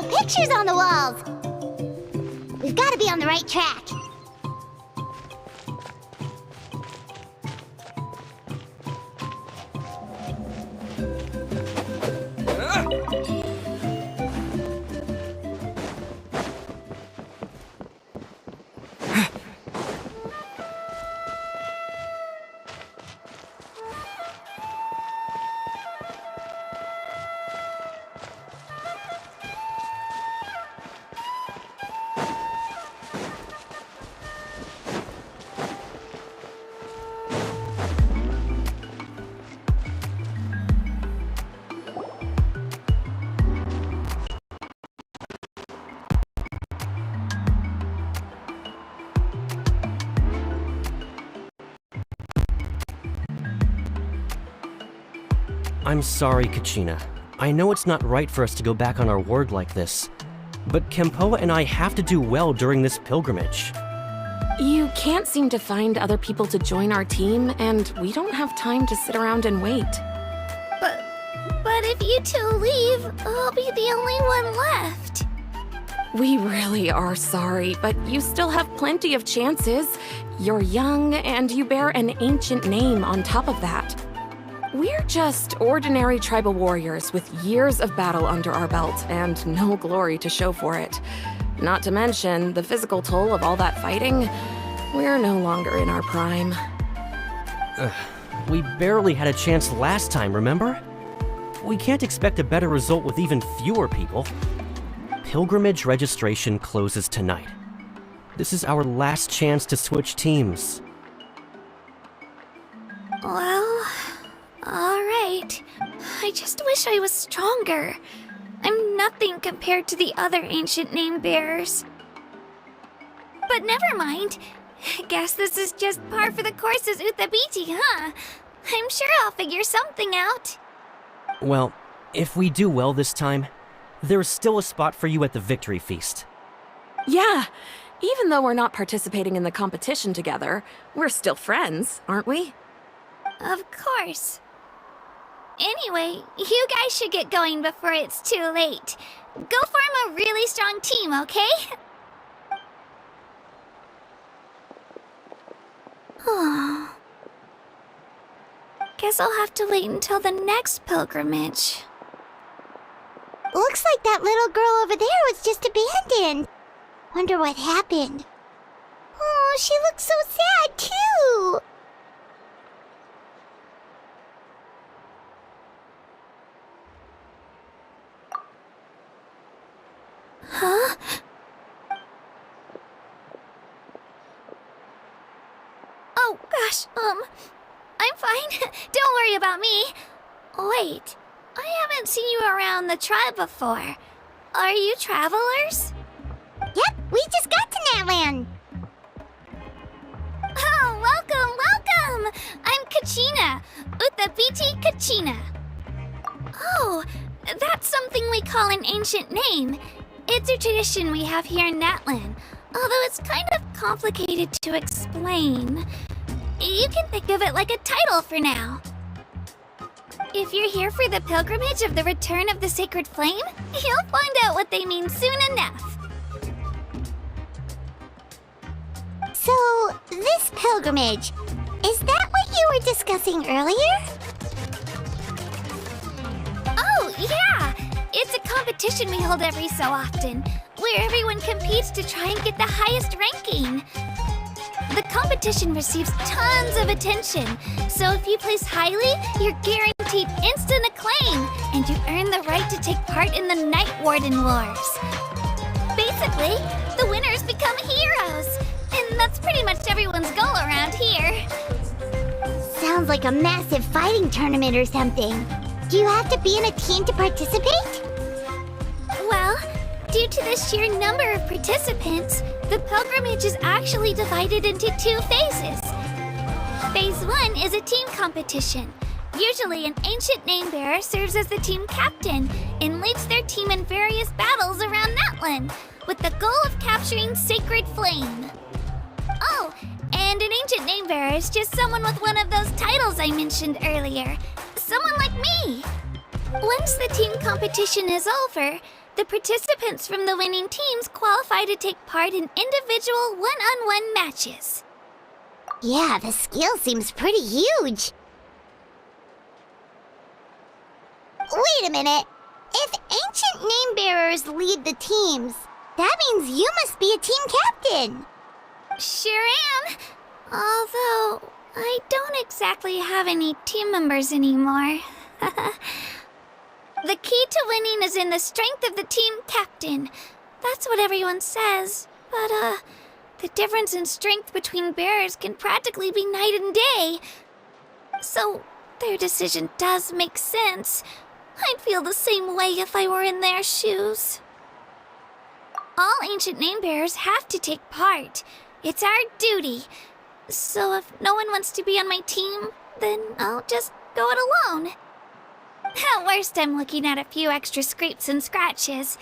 Pictures on the walls! We've got to be on the right track. I'm sorry, Kachina. I know it's not right for us to go back on our word like this, but Kempoa and I have to do well during this pilgrimage. You can't seem to find other people to join our team, and we don't have time to sit around and wait. But if you two leave, I'll be the only one left. We really are sorry, but you still have plenty of chances. You're young, and you bear an ancient name on top of that. We're just ordinary tribal warriors with years of battle under our belt and no glory to show for it. Not to mention the physical toll of all that fighting. We're no longer in our prime. We barely had a chance last time, remember? We can't expect a better result with even fewer people. Pilgrimage registration closes tonight. This is our last chance to switch teams. Well, alright. I just wish I was stronger. I'm nothing compared to the other ancient name bearers. But never mind. Guess this is just par for the course as Uthabiti, huh? I'm sure I'll figure something out. Well, if we do well this time, there's still a spot for you at the victory feast. Yeah, even though we're not participating in the competition together, we're still friends, aren't we? Of course. Anyway, you guys should get going before it's too late. Go form a really strong team, okay? Guess I'll have to wait until the next pilgrimage. Looks like that little girl over there was just abandoned. Wonder what happened. Oh, she looks so sad, too. Huh? Oh, gosh, I'm fine. Don't worry about me. Wait, I haven't seen you around the tribe before. Are you travelers? Yep, we just got to Natlan. Oh, welcome! I'm Kachina, Uthabiti Kachina. Oh, that's something we call an ancient name. It's a tradition we have here in Natlan, although it's kind of complicated to explain. You can think of it like a title for now. If you're here for the pilgrimage of the return of the sacred flame, you'll find out what they mean soon enough. So, this pilgrimage, is that what you were discussing earlier? Oh, yeah! It's a competition we hold every so often, where everyone competes to try and get the highest ranking. The competition receives tons of attention, so if you place highly, you're guaranteed instant acclaim, and you earn the right to take part in the Night Warden Wars. Basically, the winners become heroes, and that's pretty much everyone's goal around here. Sounds like a massive fighting tournament or something. Do you have to be in a team to participate? Well, due to the sheer number of participants, the pilgrimage is actually divided into 2 phases. Phase 1 is a team competition. Usually, an ancient name-bearer serves as the team captain and leads their team in various battles around Natlan, with the goal of capturing Sacred Flame. Oh, and an ancient name-bearer is just someone with one of those titles I mentioned earlier. Someone like me. Once the team competition is over, the participants from the winning teams qualify to take part in individual one-on-one matches. Yeah, the skill seems pretty huge. Wait a minute. If ancient name-bearers lead the teams, that means you must be a team captain. Sure am. Although, I don't exactly have any team members anymore. The key to winning is in the strength of the team captain. That's what everyone says. But, the difference in strength between bearers can practically be night and day. So, their decision does make sense. I'd feel the same way if I were in their shoes. All ancient name-bearers have to take part. It's our duty. So if no one wants to be on my team, then I'll just go it alone. At worst, I'm looking at a few extra scrapes and scratches.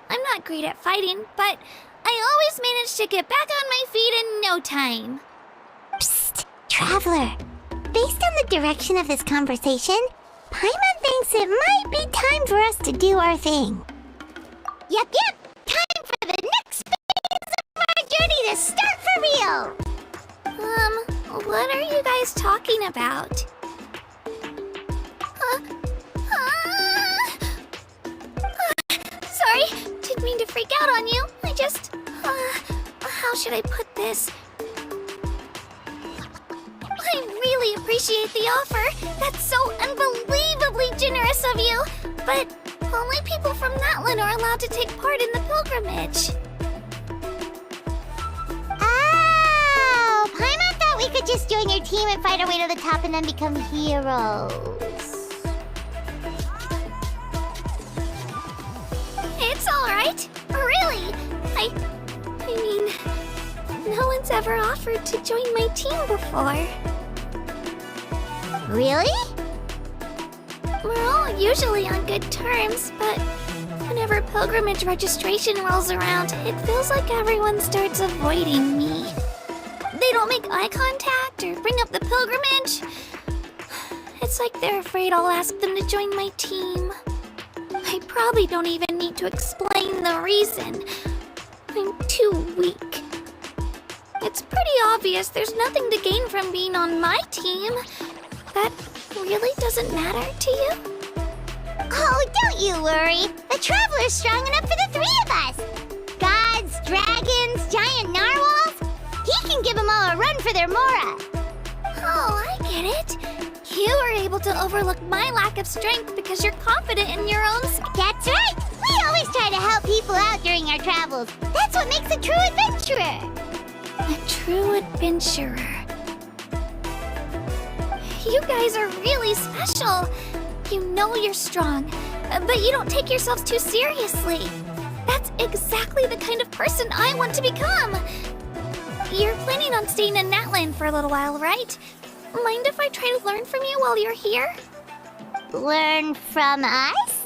I'm not great at fighting, but I always manage to get back on my feet in no time. Psst, Traveler. Based on the direction of this conversation, Paimon thinks it might be time for us to do our thing. Yep. Time for the next phase of our journey to start for real. What are you guys talking about? Sorry, didn't mean to freak out on you. I just, how should I put this? I really appreciate the offer. That's so unbelievably generous of you. But only people from Natlan are allowed to take part in the pilgrimage. Oh, Paimon thought we could just join your team and fight our way to the top and then become heroes. It's all right. Really. I mean, no one's ever offered to join my team before. Really? We're all usually on good terms, but whenever pilgrimage registration rolls around, it feels like everyone starts avoiding me. They don't make eye contact or bring up the pilgrimage. It's like they're afraid I'll ask them to join my team. I probably don't even need to explain the reason. I'm too weak. It's pretty obvious there's nothing to gain from being on my team. That really doesn't matter to you? Oh, don't you worry. The Traveler's strong enough for the 3 of us. Gods, dragons, giant narwhals. He can give them all a run for their Mora. Oh, I get it. You were able to overlook my lack of strength because you're confident in your own skill. That's right. We always try to help people out during our travels. That's what makes a true adventurer. A true adventurer. You guys are really special. You know you're strong, but you don't take yourselves too seriously. That's exactly the kind of person I want to become. You're planning on staying in Natlan for a little while, right? Mind if I try to learn from you while you're here? Learn from us?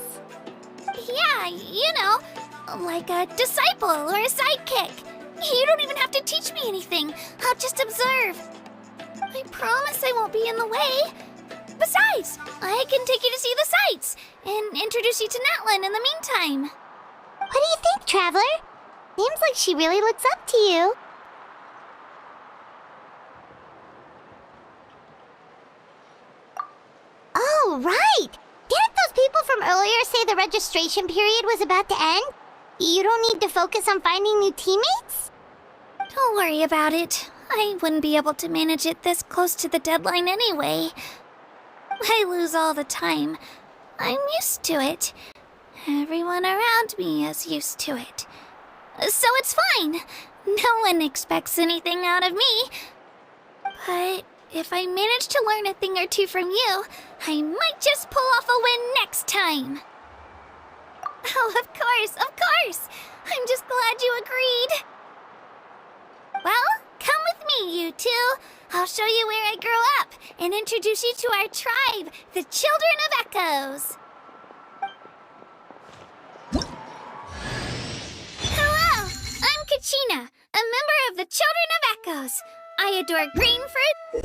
Yeah, you know, like a disciple or a sidekick. You don't even have to teach me anything. I'll just observe. I promise I won't be in the way. Besides, I can take you to see the sights and introduce you to Natlan in the meantime. What do you think, Traveler? Seems like she really looks up to you. Oh, right! Didn't those people from earlier say the registration period was about to end? You don't need to focus on finding new teammates? Don't worry about it. I wouldn't be able to manage it this close to the deadline anyway. I lose all the time. I'm used to it. Everyone around me is used to it. So it's fine. No one expects anything out of me. But if I manage to learn a thing or two from you, I might just pull off a win next time. Oh, of course, of course. I'm just glad you agreed. Well, come with me, you two. I'll show you where I grew up and introduce you to our tribe, the Children of Echoes. Hello, I'm Kachina, a member of the Children of Echoes. I adore green fruit.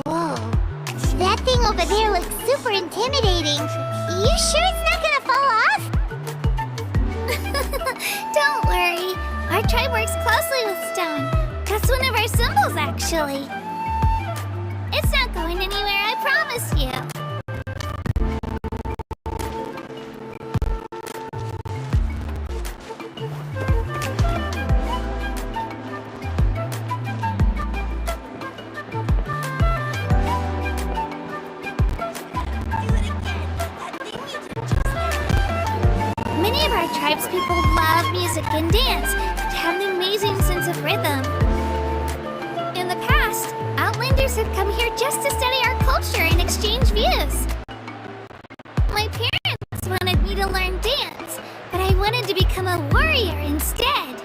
Whoa. That thing over there looks super intimidating. You sure it's not gonna fall off? Don't worry. Our tribe works closely with stone. That's one of our symbols, actually. It's not going anywhere, I promise you. Many of our tribespeople love music and dance and have an amazing sense of rhythm. In the past, Outlanders have come here just to study our culture and exchange views. My parents wanted me to learn dance, but I wanted to become a warrior instead.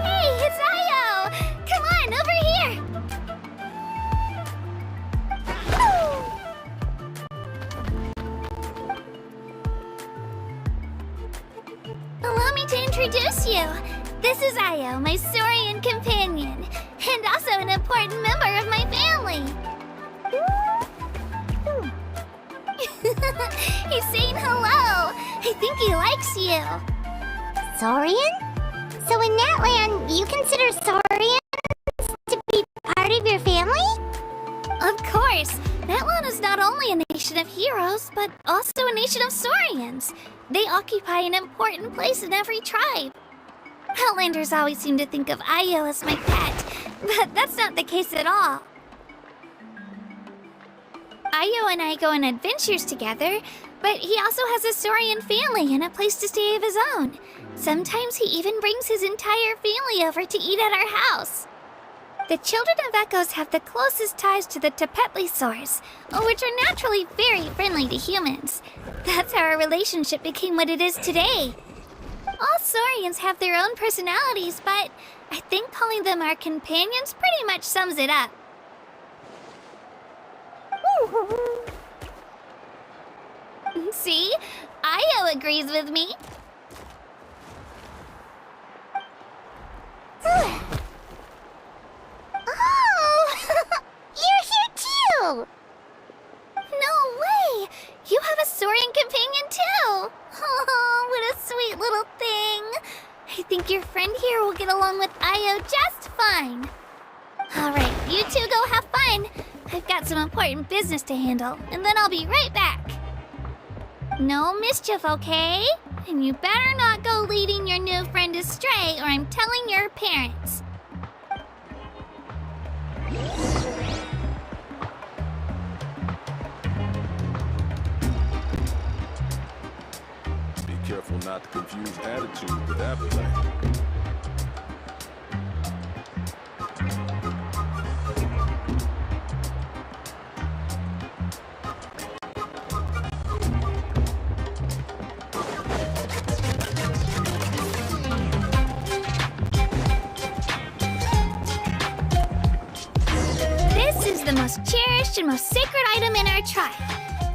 Hey, it's Io! Come on, over here! Allow me to introduce you. This is Io, my Saurian companion, and also an important member of my family. He's saying hello. I think he likes you. Saurian? So in that land, you consider Saurians to be part of your family? Of course, Natlan is not only a nation of heroes, but also a nation of Saurians. They occupy an important place in every tribe. Outlanders always seem to think of Io as my pet, but that's not the case at all. Io and I go on adventures together, but he also has a Saurian family and a place to stay of his own. Sometimes he even brings his entire family over to eat at our house. The Children of Echoes have the closest ties to the Tapetlisaurs, which are naturally very friendly to humans. That's how our relationship became what it is today. All Saurians have their own personalities, but I think calling them our companions pretty much sums it up. See? Io agrees with me. Oh! You're here too! No way! You have a Saurian companion too! Oh, what a sweet little thing! I think your friend here will get along with Io just fine. Alright, you two go have fun. I've got some important business to handle, and then I'll be right back. No mischief, okay? And you better not go leading your new friend astray, or I'm telling your parents. Be careful not to confuse attitude with appetite. cherished and most sacred item in our tribe.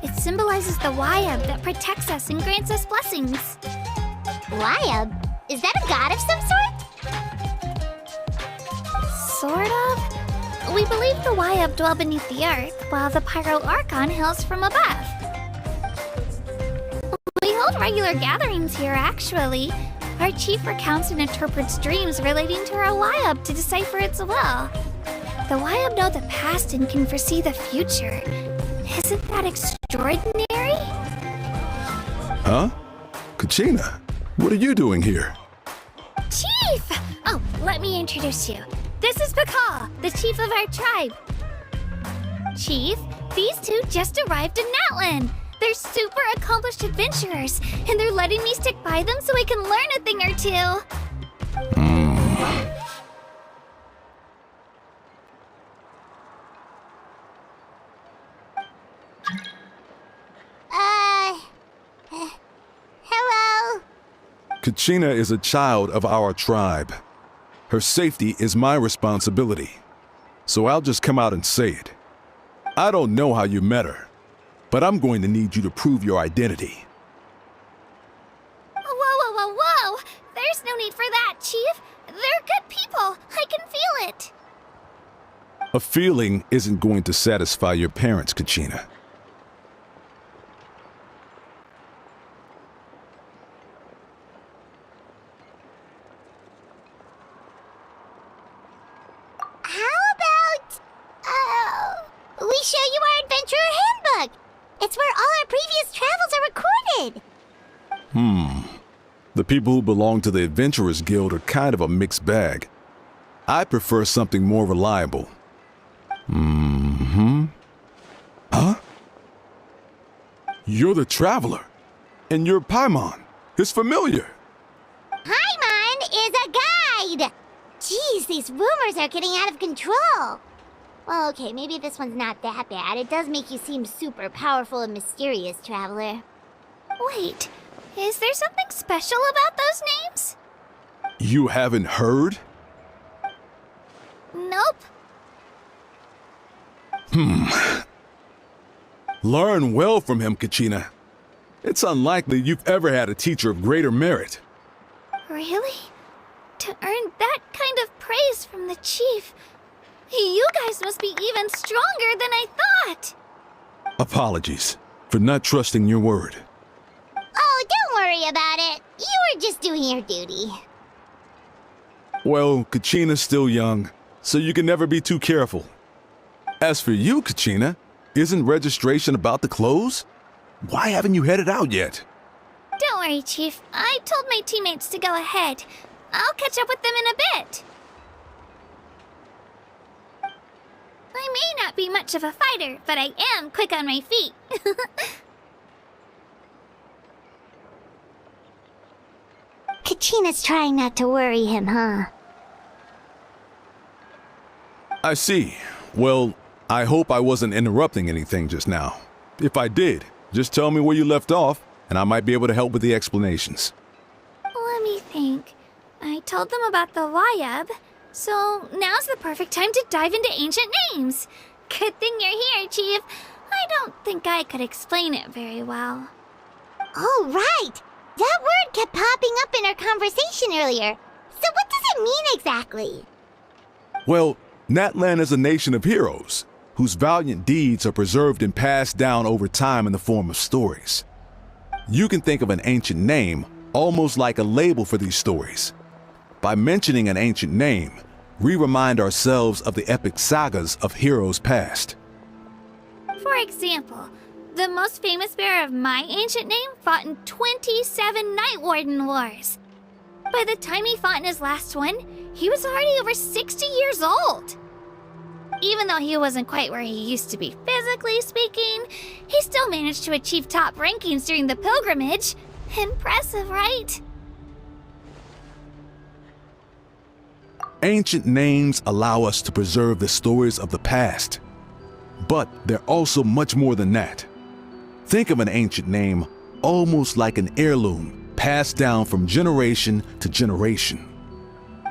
It symbolizes the Wayab that protects us and grants us blessings. Wayab? Is that a god of some sort? Sort of. We believe the Wayab dwell beneath the earth, while the Pyro Archon hails from above. We hold regular gatherings here, actually. Our chief recounts and interprets dreams relating to our Wayab to decipher its will. The Wayab know the past and can foresee the future. Isn't that extraordinary? Huh? Kachina, what are you doing here? Chief! Oh, let me introduce you. This is Pakal, the chief of our tribe. Chief, these two just arrived in Natlan. They're super accomplished adventurers, and they're letting me stick by them so I can learn a thing or two. Hello? Kachina is a child of our tribe. Her safety is my responsibility. So I'll just come out and say it. I don't know how you met her, but I'm going to need you to prove your identity. Whoa. There's no need for that, Chief. They're good people. I can feel it. A feeling isn't going to satisfy your parents, Kachina. We show you our adventurer handbook. It's where all our previous travels are recorded. The people who belong to the Adventurers Guild are kind of a mixed bag. I prefer something more reliable. Huh? You're the Traveler. And you're Paimon. His familiar. Paimon is a guide. Jeez, these rumors are getting out of control. Well, okay, maybe this one's not that bad. It does make you seem super powerful and mysterious, Traveler. Wait, is there something special about those names? You haven't heard? Nope. Learn well from him, Kachina. It's unlikely you've ever had a teacher of greater merit. Really? To earn that kind of praise from the chief, you guys must be even stronger than I thought. Apologies for not trusting your word. Oh, don't worry about it. You were just doing your duty. Well, Kachina's still young, so you can never be too careful. As for you, Kachina, isn't registration about to close? Why haven't you headed out yet? Don't worry, Chief. I told my teammates to go ahead. I'll catch up with them in a bit. I may not be much of a fighter, but I am quick on my feet. Kachina's trying not to worry him, huh? I see. Well, I hope I wasn't interrupting anything just now. If I did, just tell me where you left off, and I might be able to help with the explanations. Let me think. I told them about the Wayab, so now's the perfect time to dive into ancient names. Good thing you're here, Chief. I don't think I could explain it very well. Oh, right! That word kept popping up in our conversation earlier. So what does it mean exactly? Well, Natlan is a nation of heroes, whose valiant deeds are preserved and passed down over time in the form of stories. You can think of an ancient name almost like a label for these stories. By mentioning an ancient name, we remind ourselves of the epic sagas of heroes past. For example, the most famous bearer of my ancient name fought in 27 Night Warden Wars. By the time he fought in his last one, he was already over 60 years old. Even though he wasn't quite where he used to be physically speaking, he still managed to achieve top rankings during the pilgrimage. Impressive, right? Ancient names allow us to preserve the stories of the past. But they're also much more than that. Think of an ancient name almost like an heirloom passed down from generation to generation.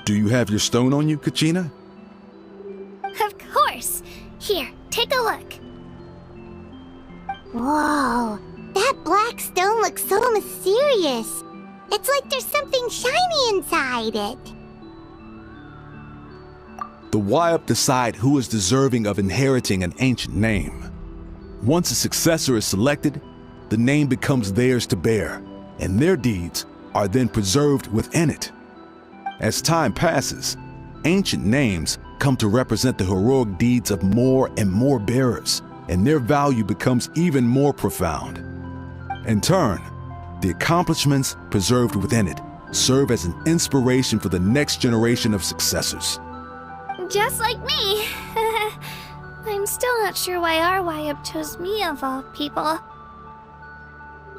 Do you have your stone on you, Kachina? Of course. Here, take a look. Whoa, that black stone looks so mysterious. It's like there's something shiny inside it. The Wayup decide who is deserving of inheriting an ancient name. Once a successor is selected, the name becomes theirs to bear, and their deeds are then preserved within it. As time passes, ancient names come to represent the heroic deeds of more and more bearers, and their value becomes even more profound. In turn, the accomplishments preserved within it serve as an inspiration for the next generation of successors. Just like me. I'm still not sure why our Wayup chose me of all people.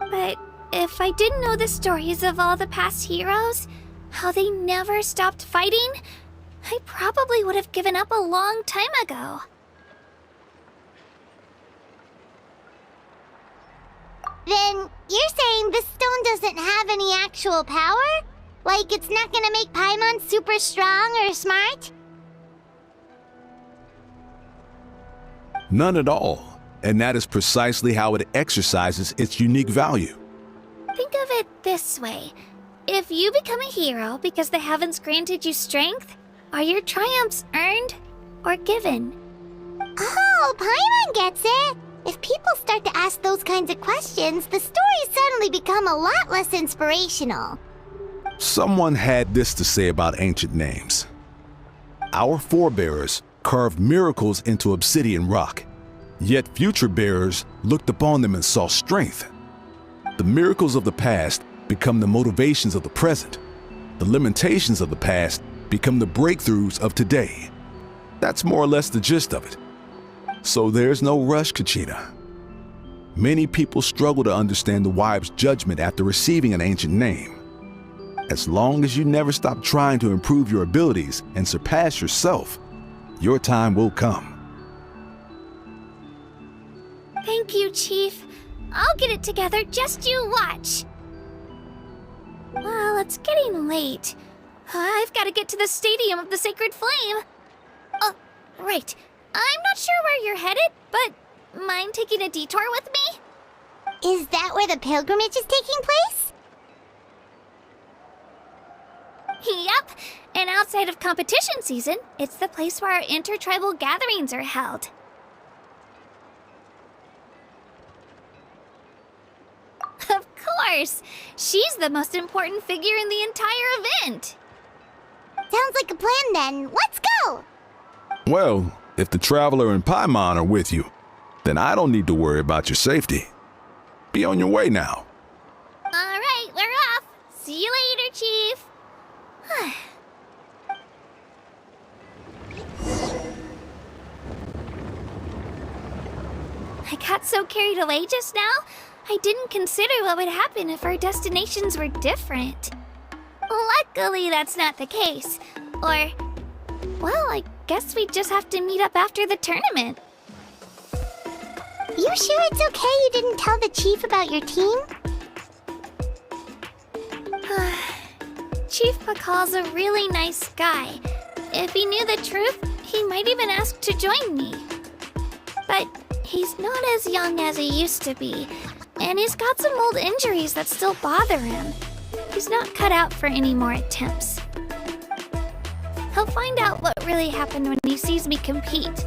But if I didn't know the stories of all the past heroes, how they never stopped fighting, I probably would have given up a long time ago. Then you're saying this stone doesn't have any actual power? Like it's not gonna make Paimon super strong or smart? None at all, and that is precisely how it exercises its unique value. Think of it this way. If you become a hero because the heavens granted you strength, are your triumphs earned or given? Oh, Paimon gets it! If people start to ask those kinds of questions, the stories suddenly become a lot less inspirational. Someone had this to say about ancient names. Our forebears carved miracles into obsidian rock, yet future bearers looked upon them and saw strength. The miracles of the past become the motivations of the present. The limitations of the past become the breakthroughs of today. That's more or less the gist of it. So there's no rush, Kachina. Many people struggle to understand the Wayup's judgment after receiving an ancient name. As long as you never stop trying to improve your abilities and surpass yourself, your time will come. Thank you, Chief. I'll get it together, just you watch. Well, it's getting late. I've got to get to the Stadium of the Sacred Flame. Oh, right. I'm not sure where you're headed, but mind taking a detour with me? Is that where the pilgrimage is taking place? Yep, and outside of competition season, it's the place where our intertribal gatherings are held. Of course! She's the most important figure in the entire event! Sounds like a plan then. Let's go! Well, if the Traveler and Paimon are with you, then I don't need to worry about your safety. Be on your way now. Alright, we're off! See you later, Chief! I got so carried away just now, I didn't consider what would happen if our destinations were different. Luckily, that's not the case. Or, well, I guess we just have to meet up after the tournament. You sure it's okay you didn't tell the chief about your team? Chief Pakal's a really nice guy. If he knew the truth, he might even ask to join me. But he's not as young as he used to be, and he's got some old injuries that still bother him. He's not cut out for any more attempts. He'll find out what really happened when he sees me compete.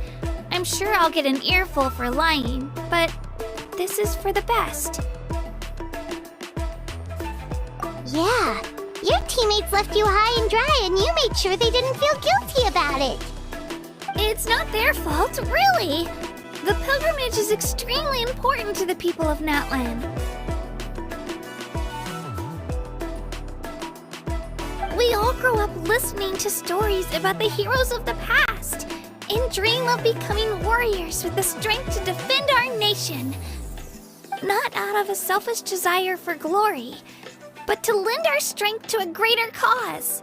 I'm sure I'll get an earful for lying, but this is for the best. Yeah, your teammates left you high and dry and you made sure they didn't feel guilty about it. It's not their fault, really. The pilgrimage is extremely important to the people of Natlan. We all grow up listening to stories about the heroes of the past and dream of becoming warriors with the strength to defend our nation. Not out of a selfish desire for glory, but to lend our strength to a greater cause.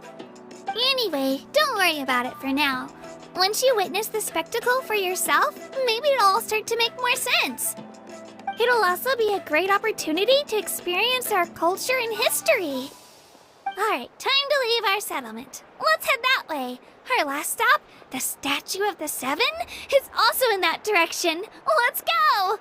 Anyway, don't worry about it for now. Once you witness the spectacle for yourself, maybe it'll all start to make more sense. It'll also be a great opportunity to experience our culture and history. Alright, time to leave our settlement. Let's head that way. Our last stop, the Statue of the Seven, is also in that direction. Let's go!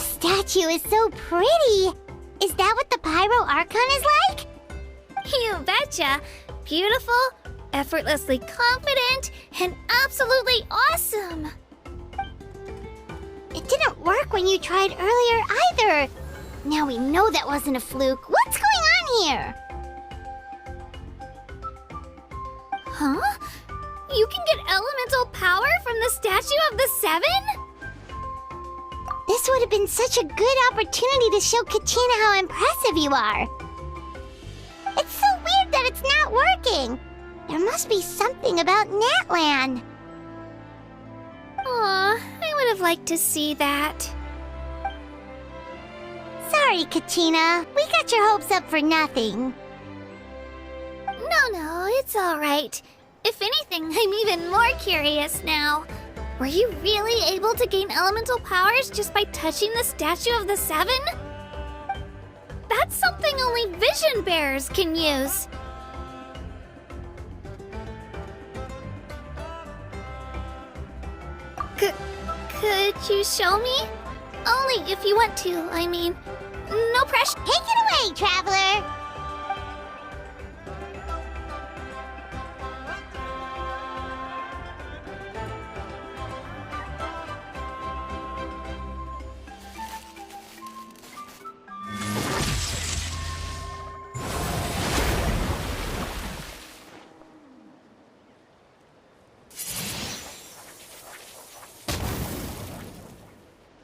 statue is so pretty. Is that what the Pyro Archon is like? You betcha. Beautiful, effortlessly confident, and absolutely awesome. It didn't work when you tried earlier either. Now we know that wasn't a fluke. What's going on here? Huh? You can get elemental power from the Statue of the Seven? This would have been such a good opportunity to show Kachina how impressive you are. It's so weird that it's not working. There must be something about Natlan. Aw, I would have liked to see that. Sorry, Kachina. We got your hopes up for nothing. No, it's all right. If anything, I'm even more curious now. Were you really able to gain elemental powers just by touching the Statue of the Seven? That's something only vision bearers can use. Could you show me? Only if you want to, I mean. No pressure. Take it away, Traveler!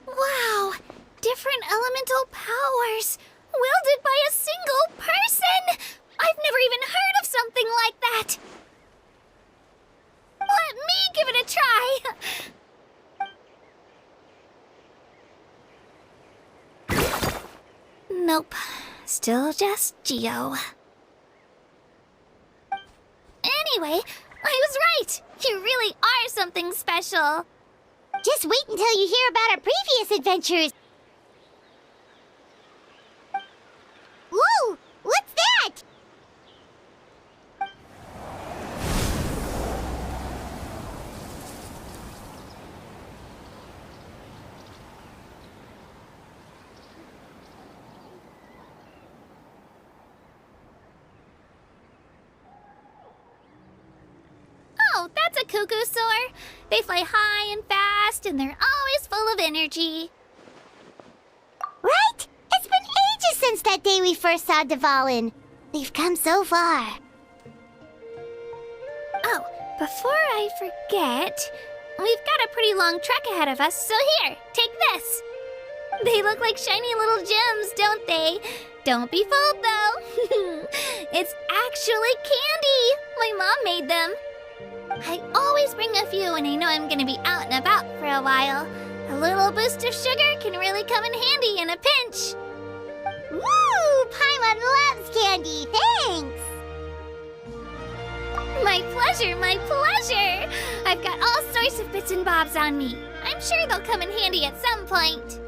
Wow! Different elemental powers! Wielded by a single person! I've never even heard of something like that! Let me give it a try! Nope. Still just Geo. Anyway, I was right! You really are something special! Just wait until you hear about our previous adventures. Whoa! What's that? Oh, that's a cuckoo soar. They fly high and fast, and they're always full of energy. Right? It's been ages since that day we first saw Dvalin. We've come so far. Oh, before I forget, we've got a pretty long trek ahead of us, so here, take this. They look like shiny little gems, don't they? Don't be fooled, though. It's actually candy. My mom made them. I always bring a few when I know I'm gonna be out and about for a while. A little boost of sugar can really come in handy in a pinch. Woo! Paimon loves candy. Thanks. My pleasure, my pleasure! I've got all sorts of bits and bobs on me. I'm sure they'll come in handy at some point.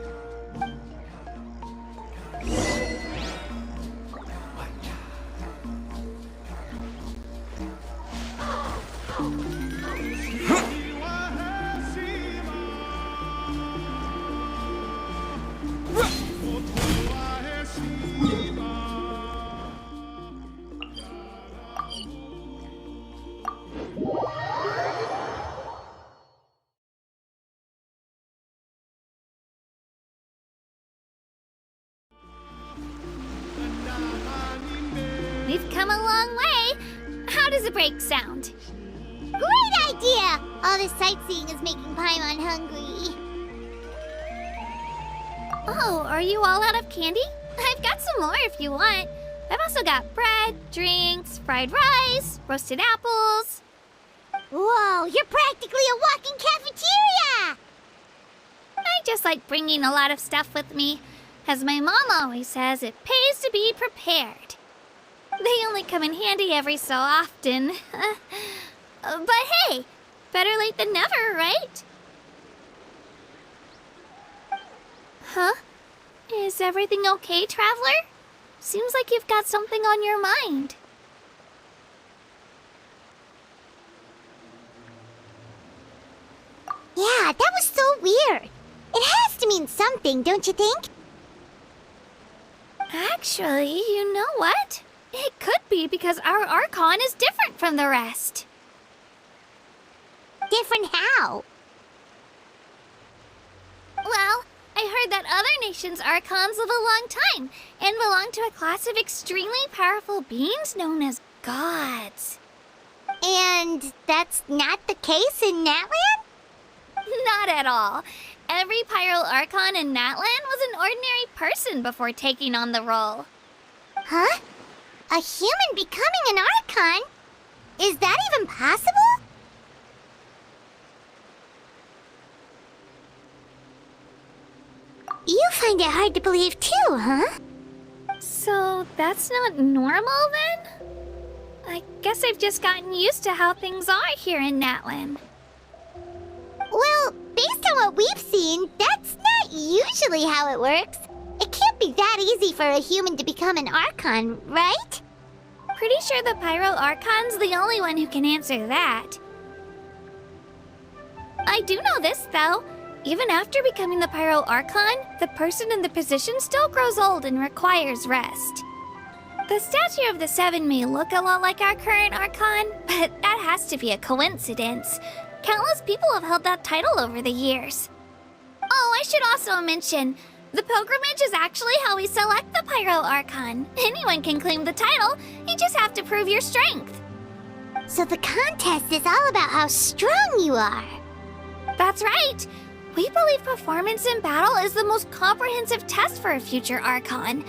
We've come a long way. How does a break sound? Great idea! All this sightseeing is making Paimon hungry. Oh, are you all out of candy? I've got some more if you want. I've also got bread, drinks, fried rice, roasted apples. Whoa, you're practically a walking cafeteria! I just like bringing a lot of stuff with me. As my mom always says, it pays to be prepared. They only come in handy every so often. But hey, better late than never, right? Huh? Is everything okay, Traveler? Seems like you've got something on your mind. Yeah, that was so weird. It has to mean means something, don't you think? Actually, you know what? It could be because our Archon is different from the rest. Different how? Well, I heard that other nations' Archons live a long time and belong to a class of extremely powerful beings known as gods. And that's not the case in Natland? Not at all. Every Pyro Archon in Natland was an ordinary person before taking on the role. Huh? A human becoming an Archon? Is that even possible? You find it hard to believe too, huh? So that's not normal then? I guess I've just gotten used to how things are here in Natland. Well, based on what we've seen, that's not usually how it works. It can't be that easy for a human to become an Archon, right? Pretty sure the Pyro Archon's the only one who can answer that. I do know this, though. Even after becoming the Pyro Archon, the person in the position still grows old and requires rest. The statue of the Seven may look a lot like our current Archon, but that has to be a coincidence. Countless people have held that title over the years. Oh, I should also mention, the pilgrimage is actually how we select the Pyro Archon. Anyone can claim the title, you just have to prove your strength. So the contest is all about how strong you are. That's right. We believe performance in battle is the most comprehensive test for a future Archon.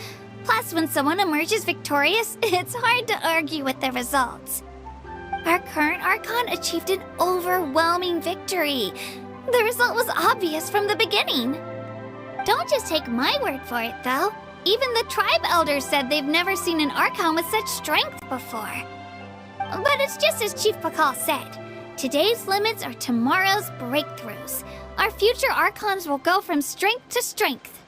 Plus, when someone emerges victorious, it's hard to argue with the results. Our current Archon achieved an overwhelming victory. The result was obvious from the beginning. Don't just take my word for it, though. Even the tribe elders said they've never seen an Archon with such strength before. But it's just as Chief Pakal said. Today's limits are tomorrow's breakthroughs. Our future Archons will go from strength to strength.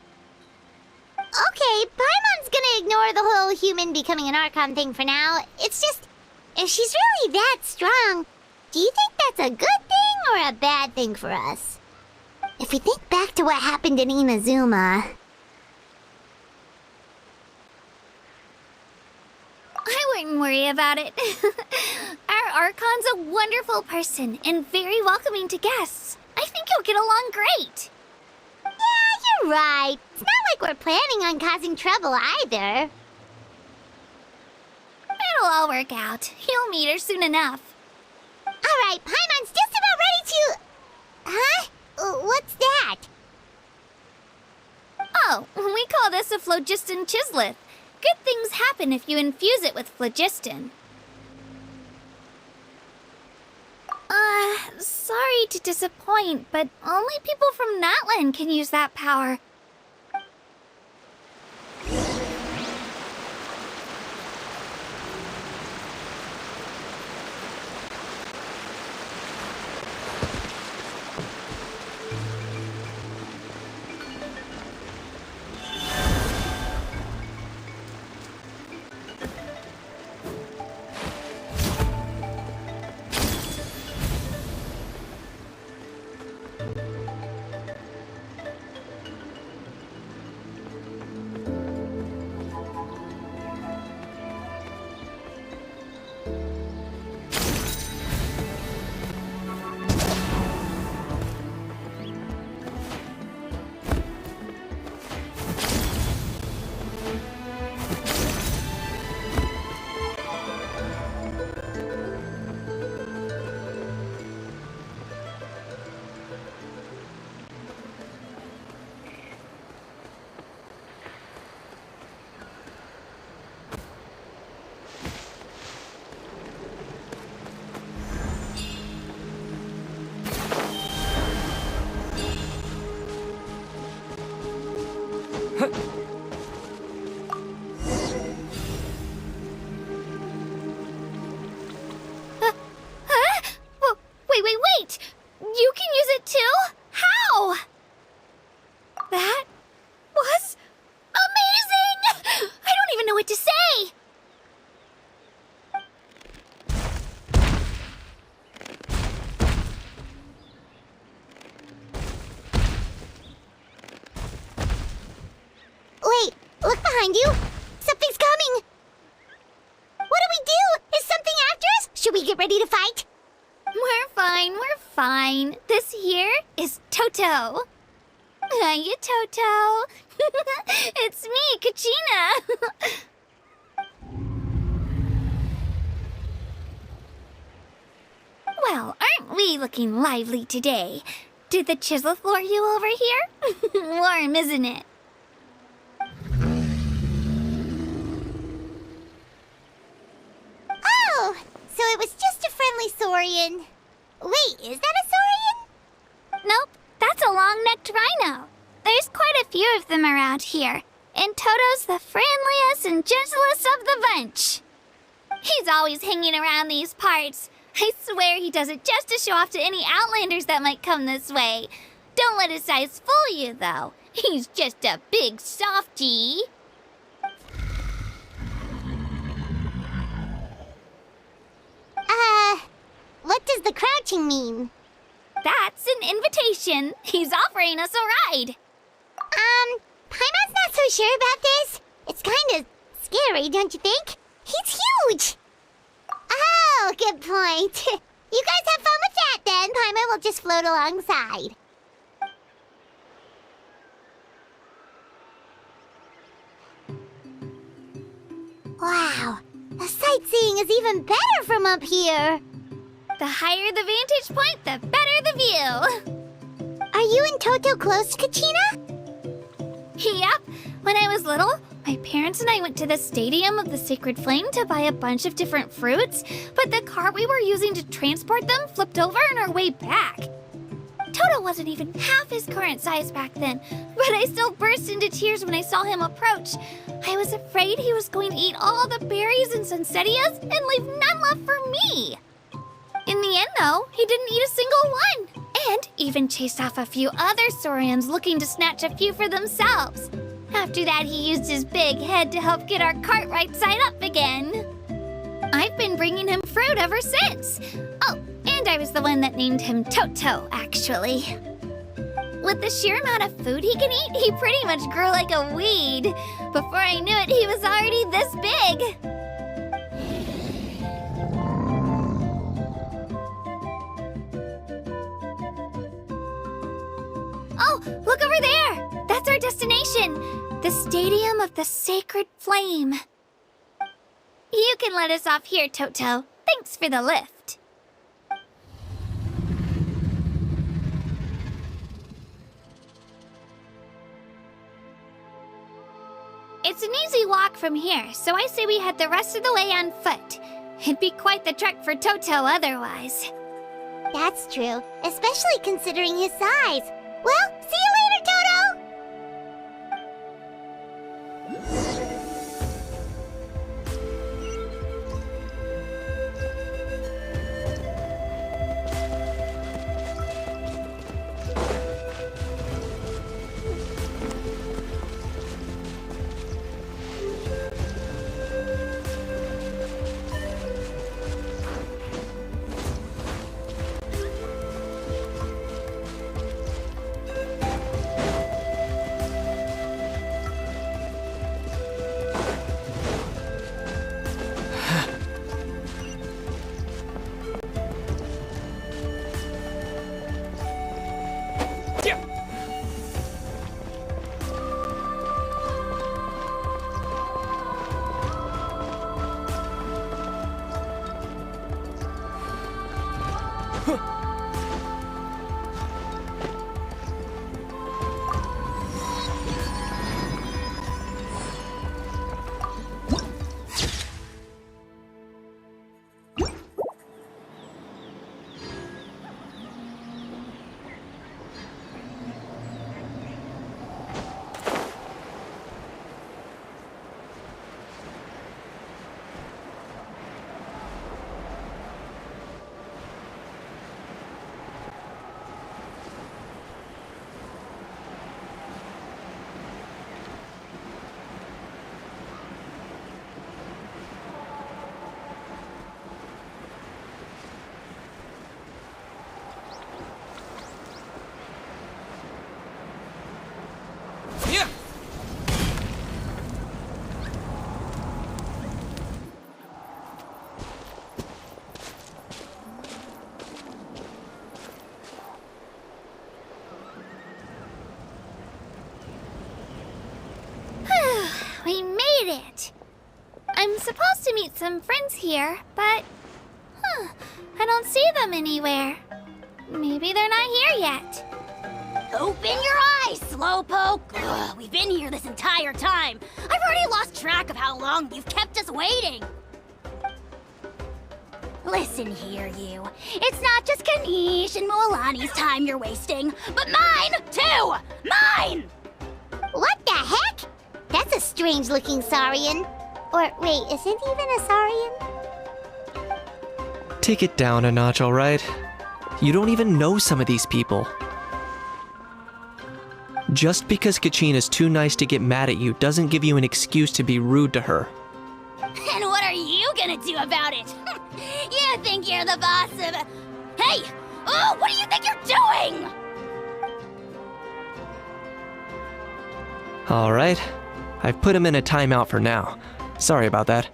Okay, Paimon's gonna ignore the whole human becoming an Archon thing for now. It's just, if she's really that strong, do you think that's a good thing or a bad thing for us? If we think back to what happened in Inazuma... I wouldn't worry about it. Our Archon's a wonderful person and very welcoming to guests. I think you'll get along great. Yeah, you're right. It's not like we're planning on causing trouble either. It'll all work out. You'll meet her soon enough. Alright, Paimon's just about ready to... Huh? What's that? Oh, we call this a phlogiston chisleth. Good things happen if you infuse it with phlogiston. Sorry to disappoint, but only people from Natland can use that power. Wait! You can use it too? How? That was amazing! I don't even know what to say! behind you! Something's coming! What do we do? Is something after us? Should we get ready to fight? We're fine. This here is Toto. Hiya, Toto. It's me, Kachina. Well, aren't we looking lively today? Did the chisel floor you over here? Warm, isn't it? Oh, so it was just a friendly saurian. Wait, is that a saurian? Nope, that's a long-necked rhino. There's quite a few of them around here, and Toto's the friendliest and gentlest of the bunch. He's always hanging around these parts. I swear he does it just to show off to any outlanders that might come this way. Don't let his size fool you, though. He's just a big softie. What does the crouching mean? That's an invitation. He's offering us a ride. Paimon's not so sure about this. It's kind of scary, don't you think? He's huge! Oh, good point. You guys have fun with that, then. Paimon will just float alongside. Wow, the sightseeing is even better from up here. The higher the vantage point, the better the view. Are you and Toto close, Kachina? Yep. When I was little, my parents and I went to the Stadium of the Sacred Flame to buy a bunch of different fruits, but the cart we were using to transport them flipped over on our way back. Toto wasn't even half his current size back then, but I still burst into tears when I saw him approach. I was afraid he was going to eat all the berries and sunsettias and leave none left for me. In the end, though, he didn't eat a single one, and even chased off a few other saurians looking to snatch a few for themselves. After that, he used his big head to help get our cart right side up again. I've been bringing him fruit ever since. Oh, and I was the one that named him Toto, actually. With the sheer amount of food he can eat, he pretty much grew like a weed. Before I knew it, he was already this big. Oh, look over there! That's our destination! The Stadium of the Sacred Flame. You can let us off here, Toto. Thanks for the lift. It's an easy walk from here, so I say we head the rest of the way on foot. It'd be quite the trek for Toto otherwise. That's true, especially considering his size. Well, see you later, Toto! supposed to meet some friends here, but... I don't see them anywhere. Maybe they're not here yet. Open your eyes, Slowpoke! Ugh, we've been here this entire time. I've already lost track of how long you've kept us waiting. Listen here, you. It's not just Kanish and Moalani's time you're wasting, but mine, too! Mine! What the heck? That's a strange-looking Saurian. Or, wait, is it even a Saurian? Take it down a notch, alright? You don't even know some of these people. Just because Kachina's too nice to get mad at you doesn't give you an excuse to be rude to her. And what are you gonna do about it? You think you're the boss of... Hey! Oh, what do you think you're doing? Alright, I've put him in a timeout for now. Sorry about that.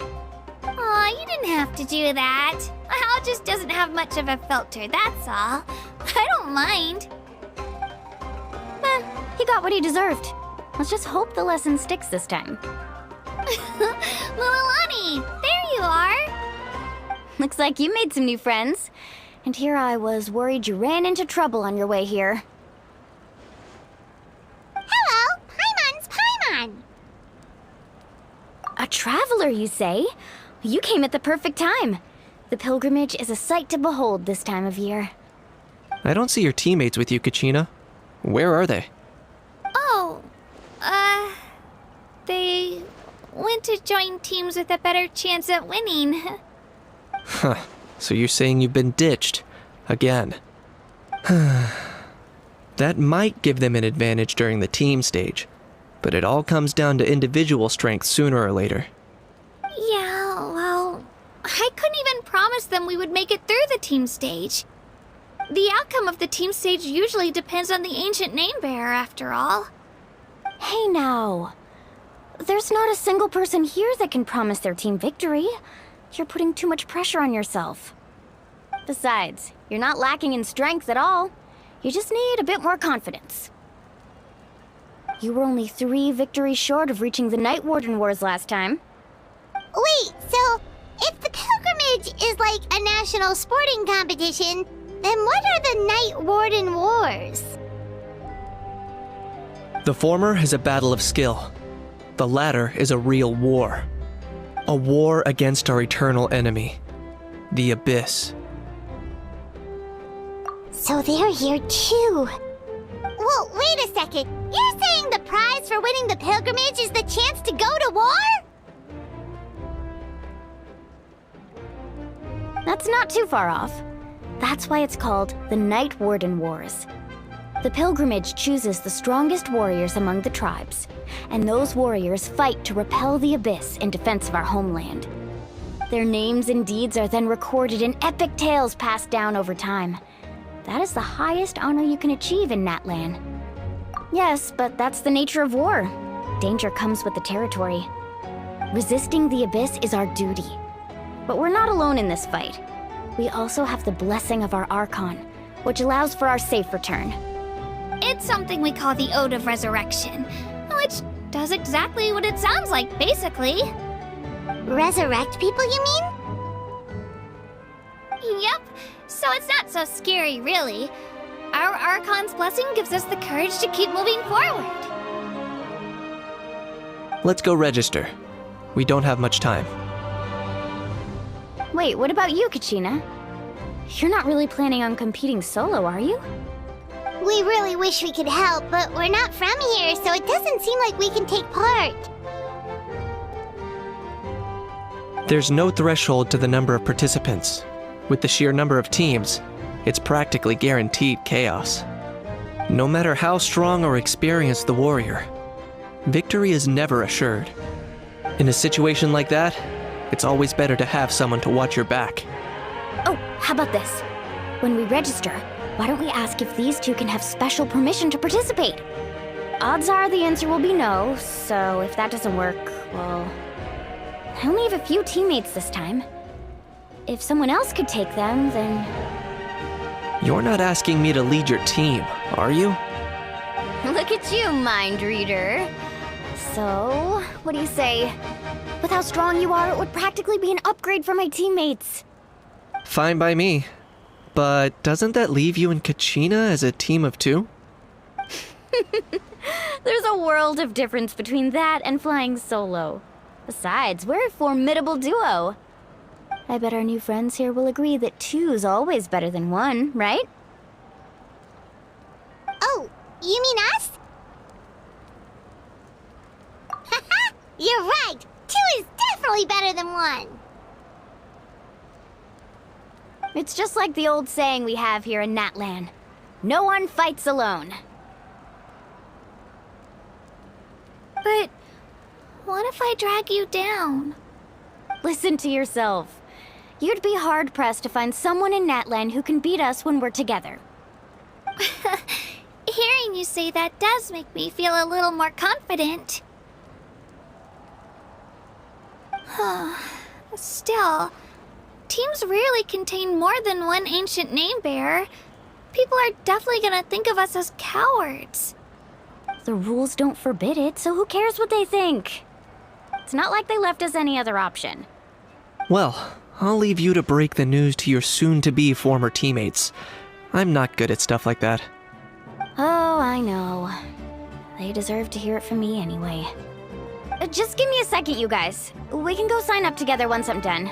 Aw, you didn't have to do that. Hal just doesn't have much of a filter, that's all. I don't mind. He got what he deserved. Let's just hope the lesson sticks this time. Moalani, there you are. Looks like you made some new friends. And here I was worried you ran into trouble on your way here. Hello, Paimon's Paimon. A traveler, you say? You came at the perfect time. The pilgrimage is a sight to behold this time of year. I don't see your teammates with you, Kachina. Where are they? Oh, they went to join teams with a better chance at winning. Huh. So you're saying you've been ditched. Again. That might give them an advantage during the team stage, but it all comes down to individual strength sooner or later. Yeah, well, I couldn't even promise them we would make it through the team stage. The outcome of the team stage usually depends on the ancient name bearer, after all. Hey now. There's not a single person here that can promise their team victory. You're putting too much pressure on yourself. Besides, you're not lacking in strength at all. You just need a bit more confidence. You were only 3 victories short of reaching the Night Warden Wars last time. Wait, so if the pilgrimage is like a national sporting competition, then what are the Night Warden Wars? The former is a battle of skill. The latter is a real war. A war against our eternal enemy, the Abyss. So they're here too. Whoa, wait a second. You're saying the prize for winning the pilgrimage is the chance to go to war? That's not too far off. That's why it's called the Night Warden Wars. The pilgrimage chooses the strongest warriors among the tribes, and those warriors fight to repel the Abyss in defense of our homeland. Their names and deeds are then recorded in epic tales passed down over time. That is the highest honor you can achieve in Natlan. Yes, but that's the nature of war. Danger comes with the territory. Resisting the Abyss is our duty. But we're not alone in this fight. We also have the blessing of our Archon, which allows for our safe return. It's something we call the Ode of Resurrection, which does exactly what it sounds like, basically. Resurrect people, you mean? Yep, so it's not so scary, really. Our Archon's blessing gives us the courage to keep moving forward. Let's go register. We don't have much time. Wait, what about you, Kachina? You're not really planning on competing solo, are you? We really wish we could help, but we're not from here, so it doesn't seem like we can take part. There's no threshold to the number of participants. With the sheer number of teams, it's practically guaranteed chaos. No matter how strong or experienced the warrior, victory is never assured. In a situation like that, it's always better to have someone to watch your back. Oh, how about this? When we register, why don't we ask if these two can have special permission to participate? Odds are the answer will be no, so if that doesn't work, well... I only have a few teammates this time. If someone else could take them, then... You're not asking me to lead your team, are you? Look at you, mind reader. So, what do you say? Let's With how strong you are, it would practically be an upgrade for my teammates. Fine by me. But doesn't that leave you and Kachina as a team of two? There's a world of difference between that and flying solo. Besides, we're a formidable duo. I bet our new friends here will agree that two's always better than one, right? Oh, you mean us? Haha, you're right. 2 is definitely better than 1. It's just like the old saying we have here in Natlan. No one fights alone. But what if I drag you down? Listen to yourself. You'd be hard-pressed to find someone in Natlan who can beat us when we're together. Hearing you say that does make me feel a little more confident. Still, teams rarely contain more than one ancient name bearer. People are definitely gonna think of us as cowards. The rules don't forbid it, so who cares what they think? It's not like they left us any other option. Well, I'll leave you to break the news to your soon-to-be former teammates. I'm not good at stuff like that. Oh, I know. They deserve to hear it from me anyway. Just give me a second, you guys. We can go sign up together once I'm done.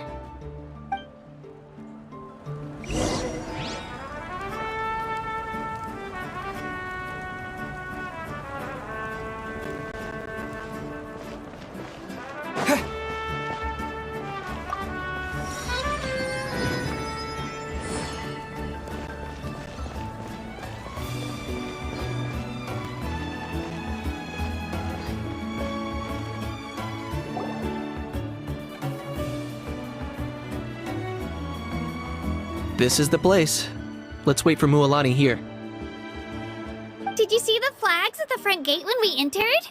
This is the place. Let's wait for Mualani here. Did you see the flags at the front gate when we entered?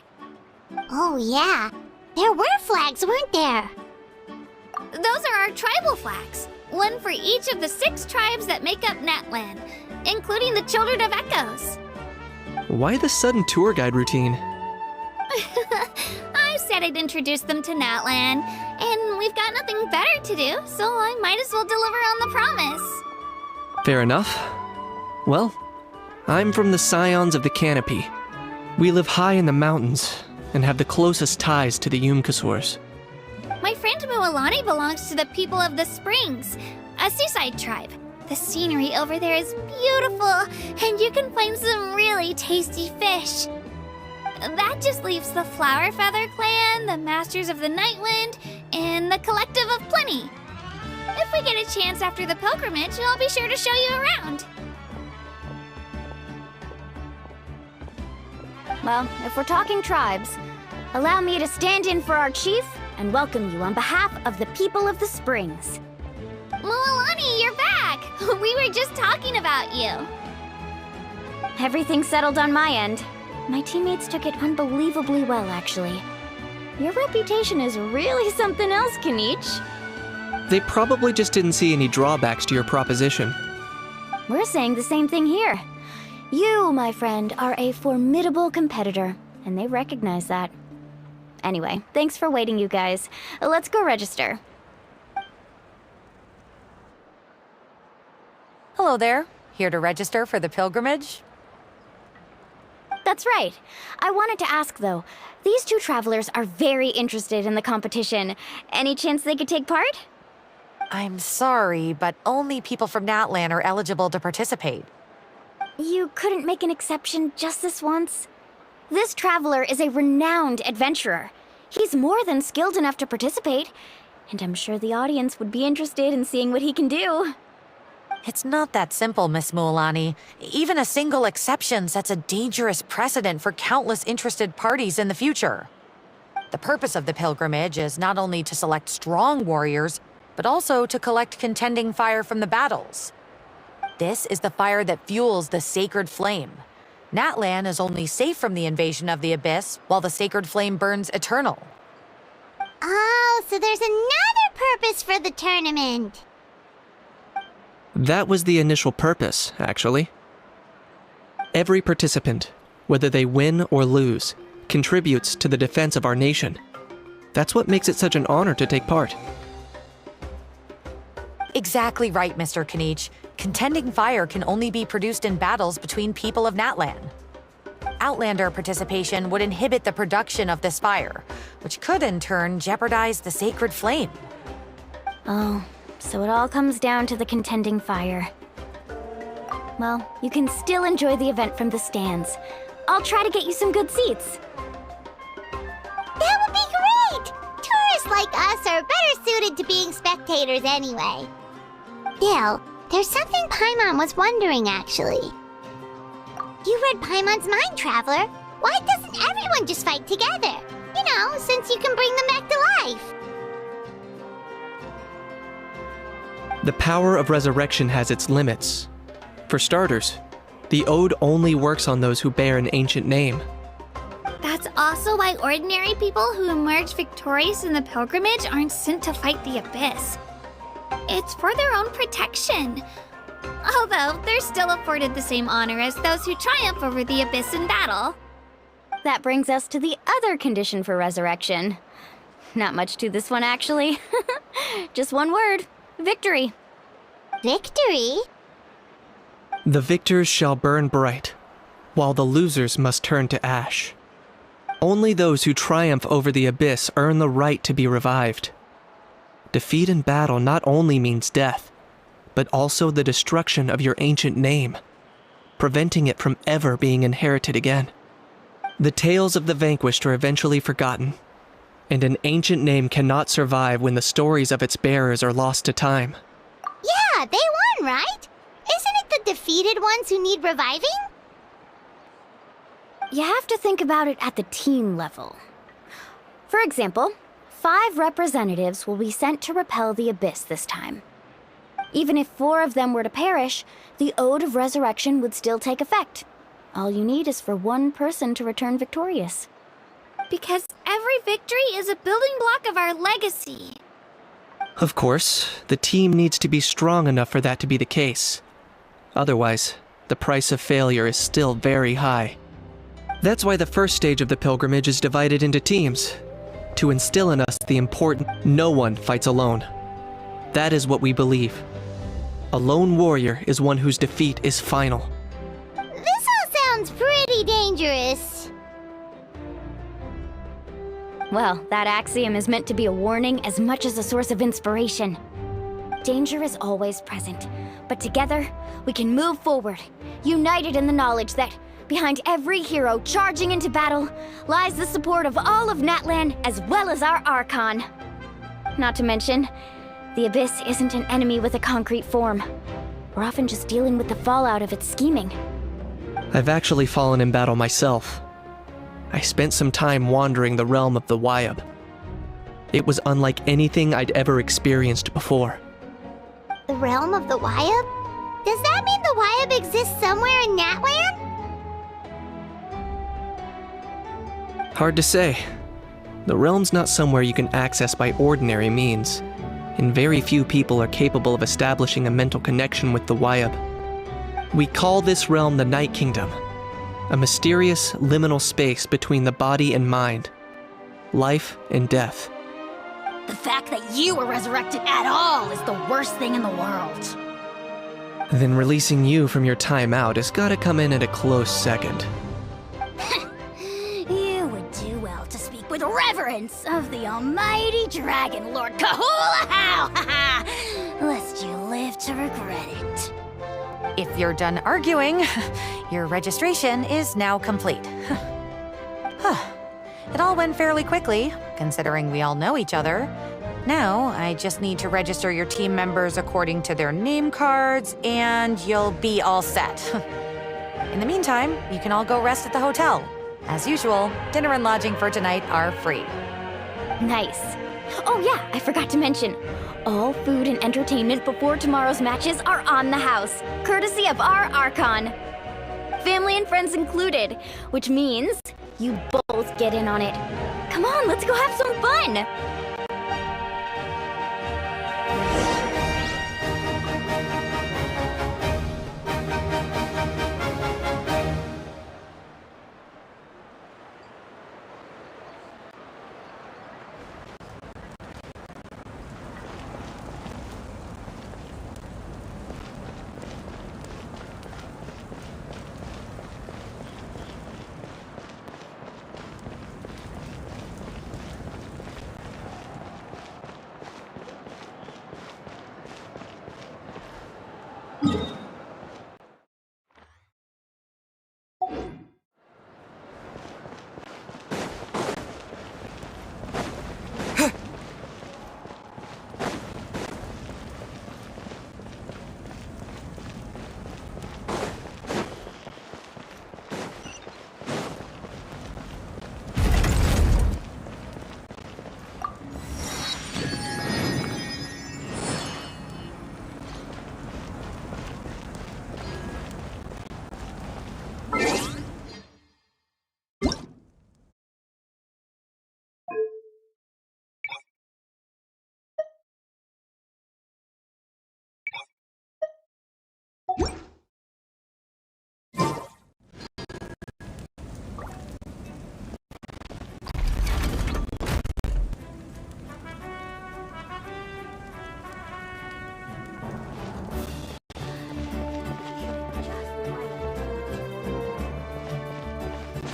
Oh, yeah. There were flags, weren't there? Those are our tribal flags. One for each of the 6 tribes that make up Natlan, including the Children of Echoes. Why the sudden tour guide routine? I said I'd introduce them to Natlan, and we've got nothing better to do, so I might as well deliver on the promise. Fair enough. Well, I'm from the Scions of the Canopy. We live high in the mountains and have the closest ties to the Yumkasaurs. My friend Mualani belongs to the people of the Springs, a seaside tribe. The scenery over there is beautiful, and you can find some really tasty fish. That just leaves the Flower Feather Clan, the Masters of the Nightwind, and the Collective of Plenty. If we get a chance after the pilgrimage, I'll be sure to show you around. Well, if we're talking tribes, allow me to stand in for our chief and welcome you on behalf of the people of the Springs. Mualani, you're back! We were just talking about you. Everything's settled on my end. My teammates took it unbelievably well, actually. Your reputation is really something else, Kanich. They probably just didn't see any drawbacks to your proposition. We're saying the same thing here. You, my friend, are a formidable competitor, and they recognize that. Anyway, thanks for waiting, you guys. Let's go register. Hello there. Here to register for the pilgrimage? That's right. I wanted to ask, though. These 2 travelers are very interested in the competition. Any chance they could take part? I'm sorry, but only people from Natlan are eligible to participate. You couldn't make an exception just this once? This traveler is a renowned adventurer. He's more than skilled enough to participate, and I'm sure the audience would be interested in seeing what he can do. It's not that simple, Miss Mualani. Even a single exception sets a dangerous precedent for countless interested parties in the future. The purpose of the pilgrimage is not only to select strong warriors, but also to collect contending fire from the battles. This is the fire that fuels the sacred flame. Natlan is only safe from the invasion of the Abyss, while the sacred flame burns eternal. Oh, so there's another purpose for the tournament. That was the initial purpose, actually. Every participant, whether they win or lose, contributes to the defense of our nation. That's what makes it such an honor to take part. Exactly right, Mr. Kanich. Contending fire can only be produced in battles between people of Natlan. Outlander participation would inhibit the production of this fire, which could in turn jeopardize the sacred flame. Oh, so it all comes down to the contending fire. Well, you can still enjoy the event from the stands. I'll try to get you some good seats. That would be great! Tourists like us are better suited to being spectators anyway. Still, there's something Paimon was wondering, actually. You read Paimon's mind, Traveler. Why doesn't everyone just fight together? You know, since you can bring them back to life. The power of resurrection has its limits. For starters, the ode only works on those who bear an ancient name. That's also why ordinary people who emerge victorious in the pilgrimage aren't sent to fight the abyss. It's for their own protection. Although, they're still afforded the same honor as those who triumph over the abyss in battle. That brings us to the other condition for resurrection. Not much to this one, actually. Just one word: victory. Victory? The victors shall burn bright, while the losers must turn to ash. Only those who triumph over the abyss earn the right to be revived. Defeat in battle not only means death, but also the destruction of your ancient name, preventing it from ever being inherited again. The tales of the vanquished are eventually forgotten, and an ancient name cannot survive when the stories of its bearers are lost to time. Yeah, they won, right? Isn't it the defeated ones who need reviving? You have to think about it at the team level. For example, 5 representatives will be sent to repel the abyss this time. Even if 4 of them were to perish, the Ode of Resurrection would still take effect. All you need is for 1 person to return victorious. Because every victory is a building block of our legacy. Of course, the team needs to be strong enough for that to be the case. Otherwise, the price of failure is still very high. That's why the first stage of the pilgrimage is divided into teams, to instill in us the important no one fights alone. That is what we believe. A lone warrior is one whose defeat is final. This all sounds pretty dangerous. Well, that axiom is meant to be a warning as much as a source of inspiration. Danger is always present, but together, we can move forward, united in the knowledge that behind every hero charging into battle lies the support of all of Natlan as well as our Archon. Not to mention, the Abyss isn't an enemy with a concrete form. We're often just dealing with the fallout of its scheming. I've actually fallen in battle myself. I spent some time wandering the realm of the Wyab. It was unlike anything I'd ever experienced before. The realm of the Wyab? Does that mean the Wyab exists somewhere in Natlan? Hard to say. The realm's not somewhere you can access by ordinary means, and very few people are capable of establishing a mental connection with the Wyab. We call this realm the Night Kingdom, a mysterious liminal space between the body and mind, life and death. The fact that you were resurrected at all is the worst thing in the world. Then releasing you from your time out has gotta come in at a close second. You would do well to speak with reverence of the almighty Dragon Lord Kahulahau, lest you live to regret it. If you're done arguing, your registration is now complete. It all went fairly quickly, considering we all know each other. Now, I just need to register your team members according to their name cards, and you'll be all set. In the meantime, you can all go rest at the hotel. As usual, dinner and lodging for tonight are free. Nice. Oh yeah, I forgot to mention. All food and entertainment before tomorrow's matches are on the house, courtesy of our Archon. Family and friends included, which means you both get in on it. Come on, let's go have some fun!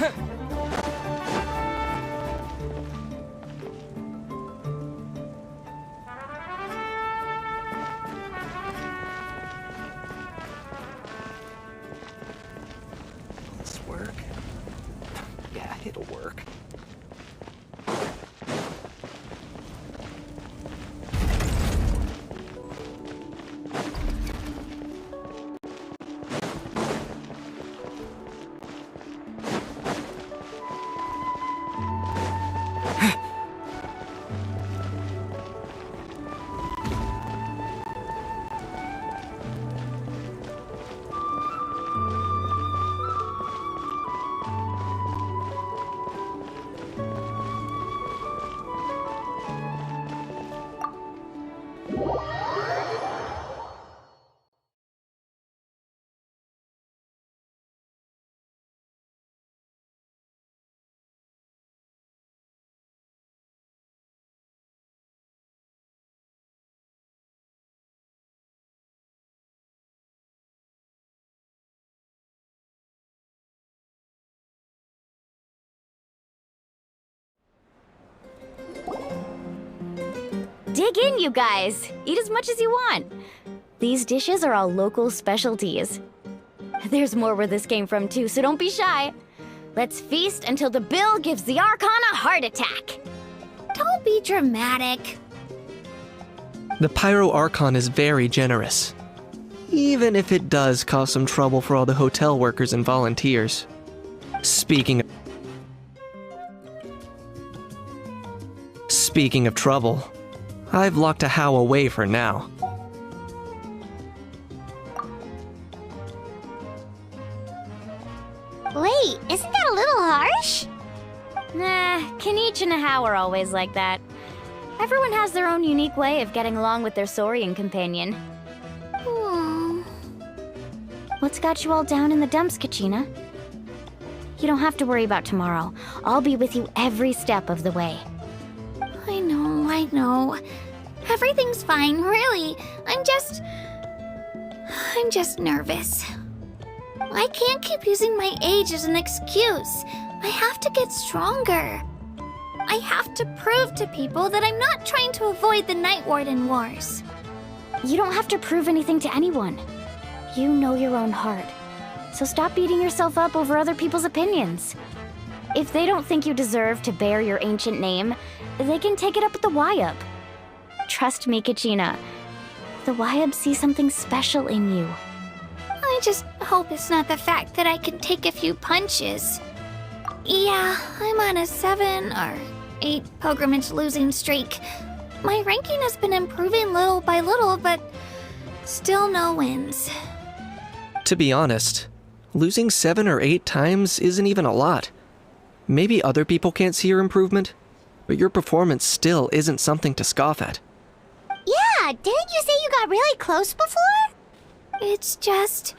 This work? Yeah, it'll work. Dig in, you guys. Eat as much as you want. These dishes are all local specialties. There's more where this came from, too, so don't be shy. Let's feast until the bill gives the Archon a heart attack. Don't be dramatic. The Pyro Archon is very generous, even if it does cause some trouble for all the hotel workers and volunteers. Speaking of trouble, I've locked a How away for now. Wait, isn't that a little harsh? Nah, Kanich and Ahau are always like that. Everyone has their own unique way of getting along with their Saurian companion. What's got you all down in the dumps, Kachina? You don't have to worry about tomorrow. I'll be with you every step of the way. I know. Everything's fine, really. I'm just nervous. I can't keep using my age as an excuse. I have to get stronger. I have to prove to people that I'm not trying to avoid the Night Warden Wars. You don't have to prove anything to anyone. You know your own heart. So stop beating yourself up over other people's opinions. If they don't think you deserve to bear your ancient name, they can take it up with the Wyub. Trust me, Kachina. The Wyub see something special in you. I just hope it's not the fact that I can take a few punches. Yeah, I'm on a 7 or 8 pilgrimage losing streak. My ranking has been improving little by little, but still no wins. To be honest, losing 7 or 8 times isn't even a lot. Maybe other people can't see your improvement, but your performance still isn't something to scoff at. Yeah, didn't you say you got really close before? It's just,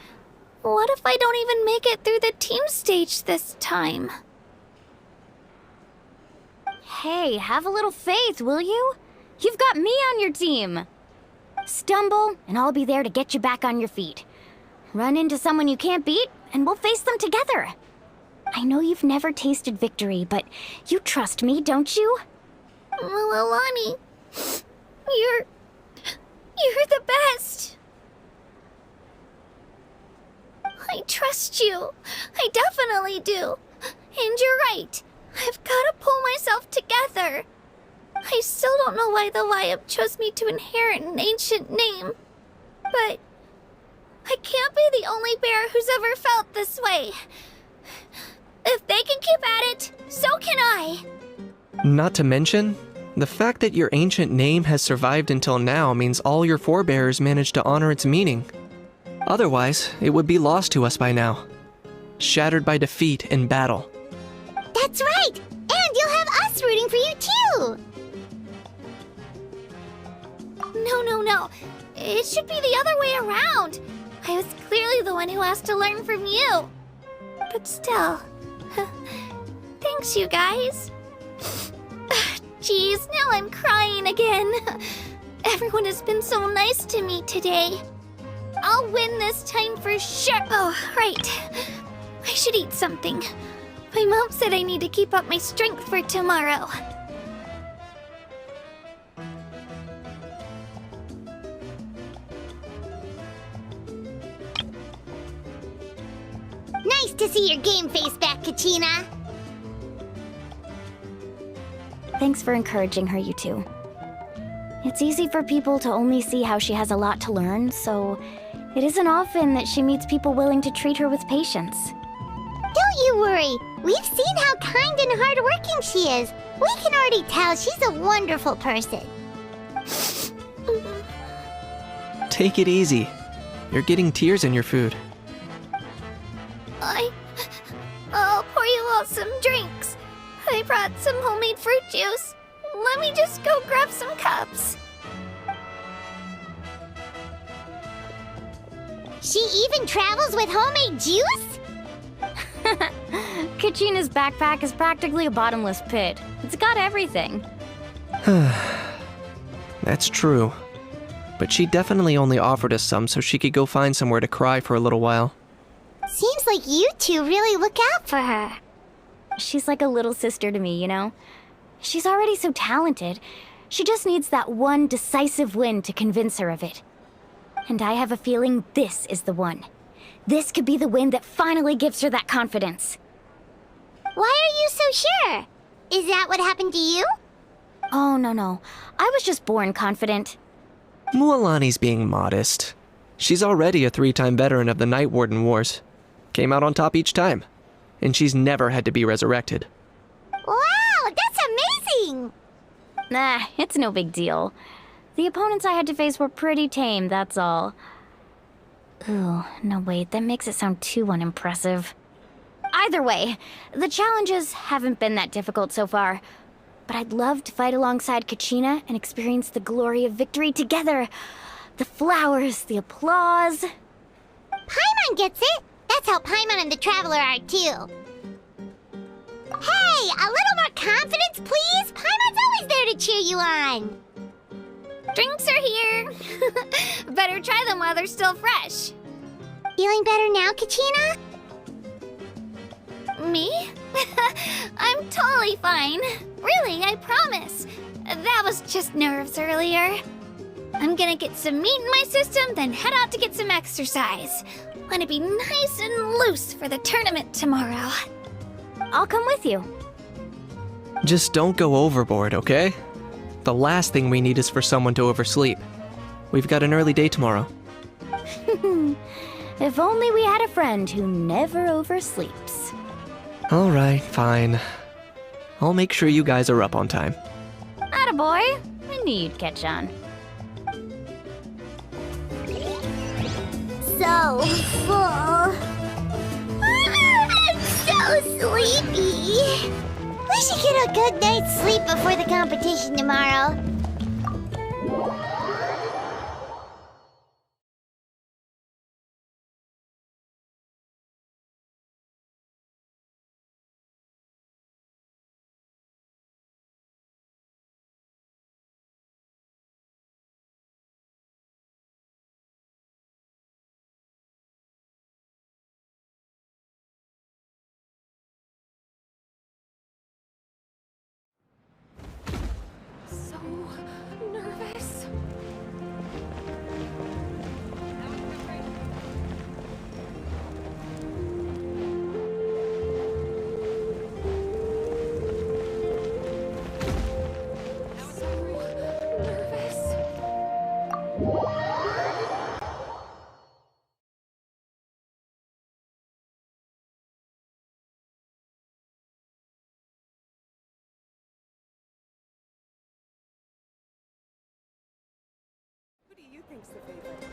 what if I don't even make it through the team stage this time? Hey, have a little faith, will you? You've got me on your team. Stumble, and I'll be there to get you back on your feet. Run into someone you can't beat, and we'll face them together. I know you've never tasted victory, but you trust me, don't you? Alani, you're the best. I trust you. I definitely do. And you're right. I've got to pull myself together. I still don't know why the Wyub chose me to inherit an ancient name. But I can't be the only bear who's ever felt this way. If they can keep at it, so can I. Not to mention, the fact that your ancient name has survived until now means all your forebears managed to honor its meaning. Otherwise, it would be lost to us by now, shattered by defeat in battle. That's right! And you'll have us rooting for you too! No. It should be the other way around. I was clearly the one who asked to learn from you. But still, thanks you guys. Geez, now I'm crying again. Everyone has been so nice to me today. I'll win this time for sure. Oh, right. I should eat something. My mom said I need to keep up my strength for tomorrow. Nice to see your game face back, Kachina. Thanks for encouraging her, you two. It's easy for people to only see how she has a lot to learn, so it isn't often that she meets people willing to treat her with patience. Don't you worry. We've seen how kind and hardworking she is. We can already tell she's a wonderful person. Take it easy. You're getting tears in your food. I'll pour you all some drinks. I brought some homemade fruit juice. Let me just go grab some cups. She even travels with homemade juice? Kachina's backpack is practically a bottomless pit. It's got everything. That's true. But she definitely only offered us some so she could go find somewhere to cry for a little while. Seems like you two really look out for her. She's like a little sister to me, you know? She's already so talented. She just needs that one decisive win to convince her of it. And I have a feeling this is the one. This could be the win that finally gives her that confidence. Why are you so sure? Is that what happened to you? Oh, no. I was just born confident. Mualani's being modest. She's already a 3-time veteran of the Night Warden Wars. Came out on top each time. And she's never had to be resurrected. Wow, that's amazing! Nah, it's no big deal. The opponents I had to face were pretty tame, that's all. Ooh, no wait, that makes it sound too unimpressive. Either way, the challenges haven't been that difficult so far. But I'd love to fight alongside Kachina and experience the glory of victory together. The flowers, the applause. Paimon gets it! That's how Paimon and the Traveler are too. Hey, a little more confidence, please! Paimon's always there to cheer you on! Drinks are here. Better try them while they're still fresh. Feeling better now, Kachina? Me? I'm totally fine. Really, I promise. That was just nerves earlier. I'm gonna get some meat in my system, then head out to get some exercise. Wanna be nice and loose for the tournament tomorrow. I'll come with you. Just don't go overboard, okay? The last thing we need is for someone to oversleep. We've got an early day tomorrow. If only we had a friend who never oversleeps. Alright, fine. I'll make sure you guys are up on time. Attaboy! I knew you'd catch on. So full. I'm so sleepy. We should get a good night's sleep before the competition tomorrow. So nervous. Who do you think's the favorite?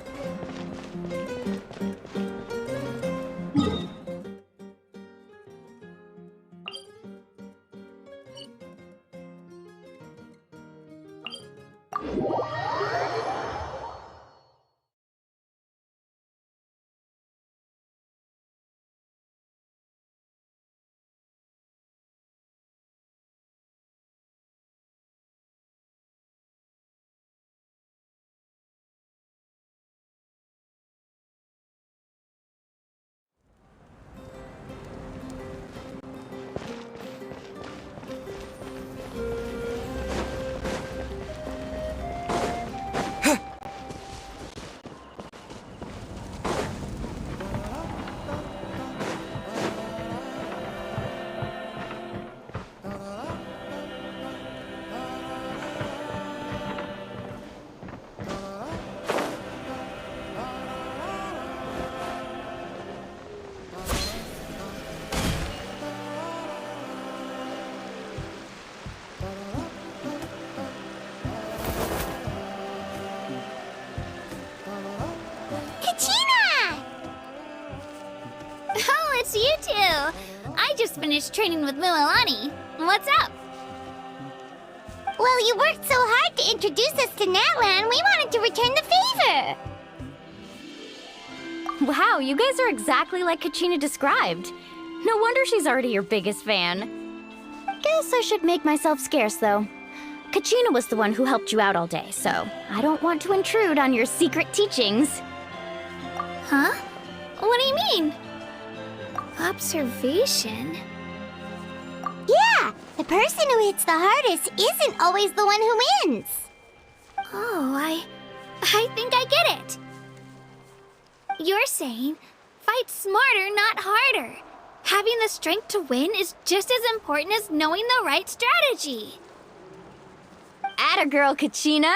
it's you two! I just finished training with Mualani. What's up? Well, you worked so hard to introduce us to Natlan, we wanted to return the favor. Wow, you guys are exactly like Kachina described. No wonder she's already your biggest fan. Guess I should make myself scarce, though. Kachina was the one who helped you out all day, so I don't want to intrude on your secret teachings. Huh? What do you mean? Observation? Yeah, the person who hits the hardest isn't always the one who wins. Oh, I think I get it. You're saying, fight smarter, not harder. Having the strength to win is just as important as knowing the right strategy. Atta girl, Kachina!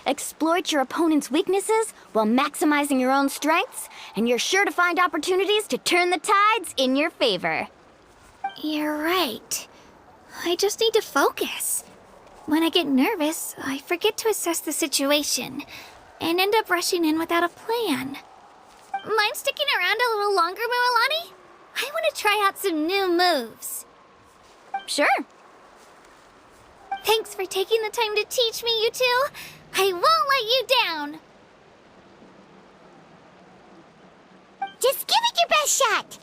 Exploit your opponent's weaknesses while maximizing your own strengths, and you're sure to find opportunities to turn the tides in your favor. You're right. I just need to focus. When I get nervous, I forget to assess the situation, and end up rushing in without a plan. Mind sticking around a little longer, Mualani? I want to try out some new moves. Sure. Thanks for taking the time to teach me, you two. I won't let you down. Just give it your best shot.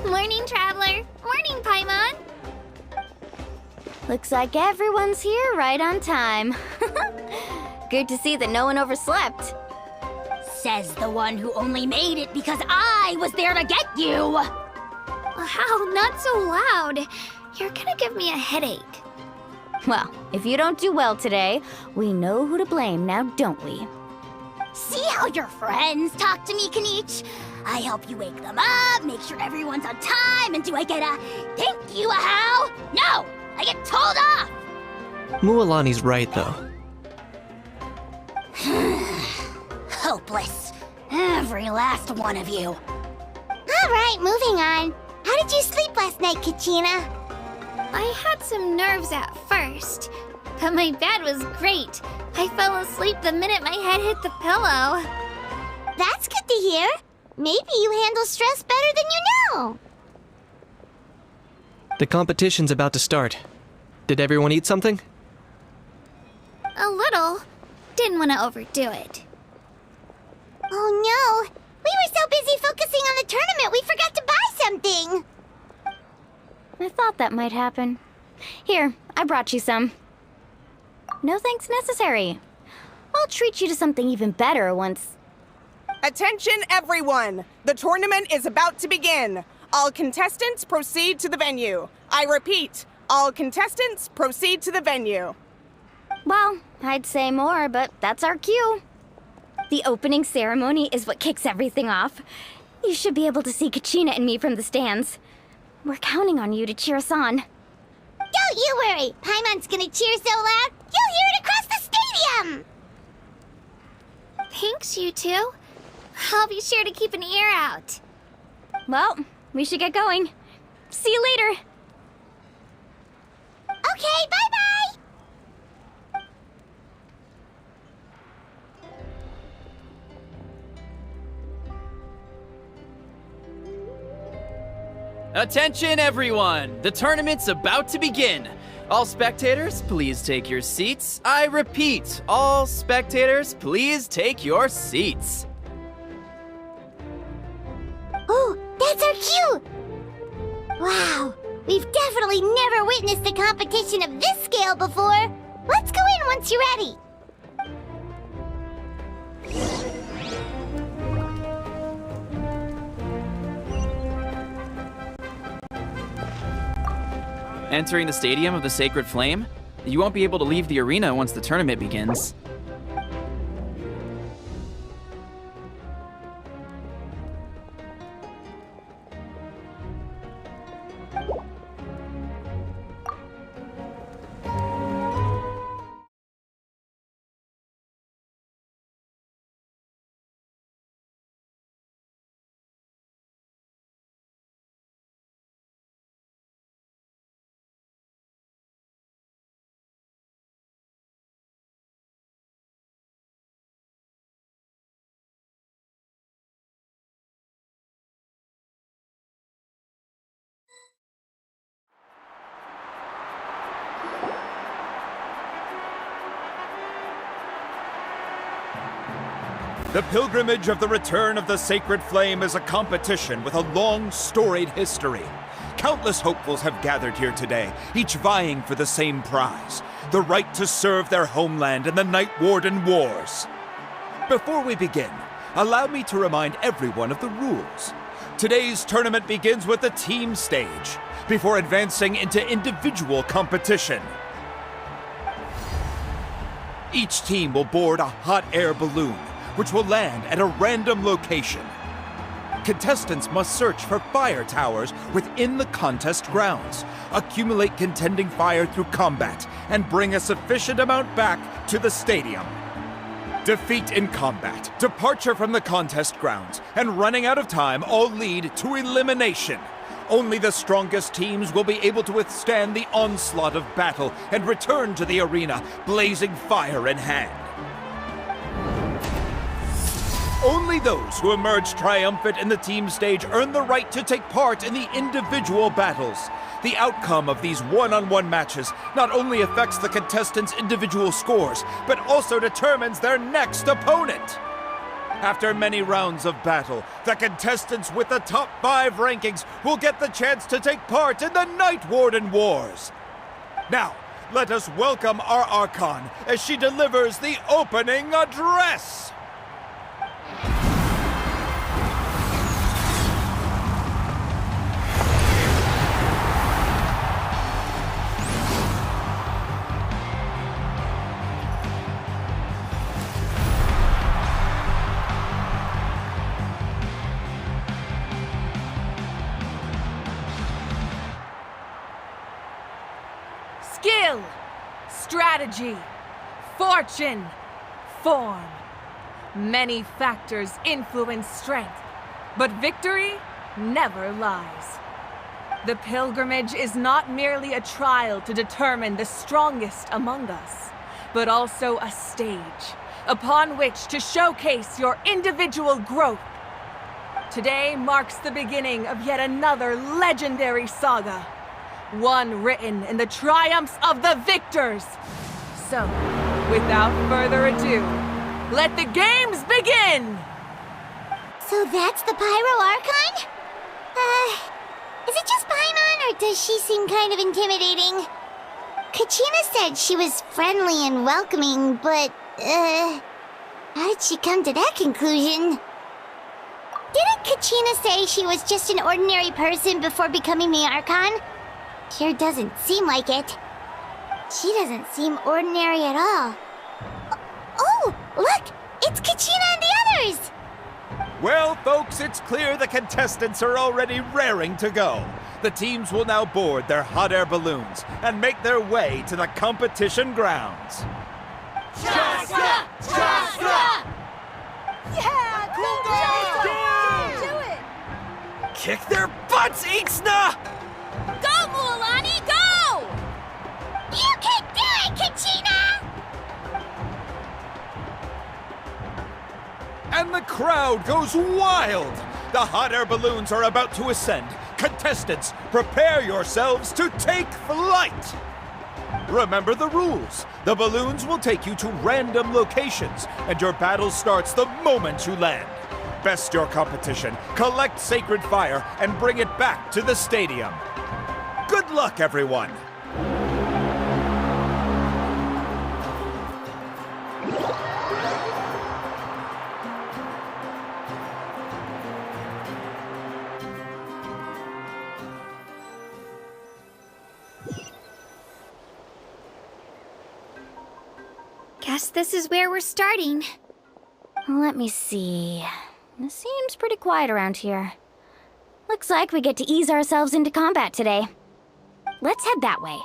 Morning, Traveler. Morning, Paimon. Looks like everyone's here right on time. Good to see that no one overslept. Says the one who only made it because I was there to get you! Wow, not so loud. You're gonna give me a headache. Well, if you don't do well today, we know who to blame now, don't we? See how your friends talk to me, Kanich? I help you wake them up, make sure everyone's on time, and do I get a thank you, a how? No! I get told off! Mualani's right, though. Hopeless. Every last one of you. All right, moving on. How did you sleep last night, Kachina? I had some nerves at first, but my bed was great. I fell asleep the minute my head hit the pillow. That's good to hear. Maybe you handle stress better than you know. The competition's about to start. Did everyone eat something? A little. Didn't want to overdo it. Oh no! We were so busy focusing on the tournament we forgot to buy something! I thought that might happen. Here, I brought you some. No thanks necessary. I'll treat you to something even better once... Attention, everyone! The tournament is about to begin. All contestants proceed to the venue. I repeat, all contestants proceed to the venue. Well, I'd say more, but that's our cue. The opening ceremony is what kicks everything off. You should be able to see Kachina and me from the stands. We're counting on you to cheer us on. Go Don't you worry. Paimon's gonna cheer so loud, you'll hear it across the stadium! Thanks, you two. I'll be sure to keep an ear out. Well, we should get going. See you later. Okay, bye-bye! Attention everyone! The tournament's about to begin! All spectators, please take your seats. I repeat, all spectators, please take your seats. Oh, that's our cue! Wow, we've definitely never witnessed a competition of this scale before. Let's go in once you're ready. Entering the Stadium of the Sacred Flame, you won't be able to leave the arena once the tournament begins. The pilgrimage of the return of the Sacred Flame is a competition with a long, storied history. Countless hopefuls have gathered here today, each vying for the same prize, the right to serve their homeland in the Night Warden Wars. Before we begin, allow me to remind everyone of the rules. Today's tournament begins with the team stage, before advancing into individual competition. Each team will board a hot air balloon, which will land at a random location. Contestants must search for fire towers within the contest grounds, accumulate contending fire through combat, and bring a sufficient amount back to the stadium. Defeat in combat, departure from the contest grounds, and running out of time all lead to elimination. Only the strongest teams will be able to withstand the onslaught of battle and return to the arena, blazing fire in hand. Only those who emerge triumphant in the team stage earn the right to take part in the individual battles. The outcome of these one-on-one matches not only affects the contestants' individual scores, but also determines their next opponent. After many rounds of battle, the contestants with the top 5 rankings will get the chance to take part in the Night Warden Wars. Now, let us welcome our Archon as she delivers the opening address. Skill, strategy, fortune, form. Many factors influence strength, but victory never lies. The pilgrimage is not merely a trial to determine the strongest among us, but also a stage upon which to showcase your individual growth. Today marks the beginning of yet another legendary saga, one written in the triumphs of the victors. So, without further ado, let the games begin! So that's the Pyro Archon? Is it just Paimon, or does she seem kind of intimidating? Kachina said she was friendly and welcoming, but, how did she come to that conclusion? Didn't Kachina say she was just an ordinary person before becoming the Archon? Sure doesn't seem like it. She doesn't seem ordinary at all. Oh, look! It's Kachina and the others! Well, folks, it's clear the contestants are already raring to go. The teams will now board their hot air balloons and make their way to the competition grounds. Chaska! Chaska! Yeah, cool girl! Do it! Kick their butts, Ixna! Go, Mualani, go! You can do it, Kachina! And the crowd goes wild! The hot air balloons are about to ascend. Contestants, prepare yourselves to take flight! Remember the rules. The balloons will take you to random locations, and your battle starts the moment you land. Best your competition, collect sacred fire, and bring it back to the stadium. Good luck, everyone! Guess this is where we're starting. Let me see. It seems pretty quiet around here. Looks like we get to ease ourselves into combat today. Let's head that way.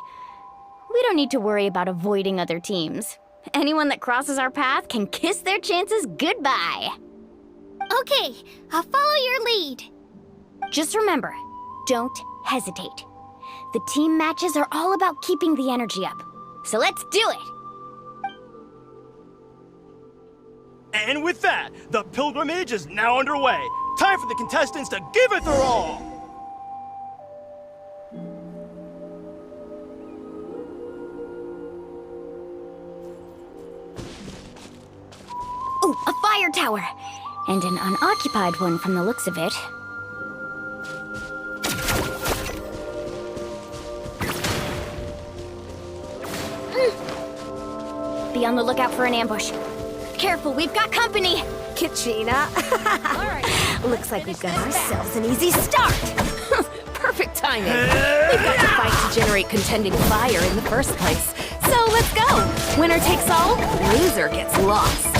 We don't need to worry about avoiding other teams. Anyone that crosses our path can kiss their chances goodbye. Okay, I'll follow your lead. Just remember, don't hesitate. The team matches are all about keeping the energy up. So let's do it! And with that, the pilgrimage is now underway. Time for the contestants to give it their all! Ooh, a fire tower! And an unoccupied one from the looks of it. Be on the lookout for an ambush. Careful, we've got company! Kachina. Looks like we've got ourselves an easy start. Perfect timing. We've got to fight to generate contending fire in the first place. So let's go. Winner takes all, loser gets lost.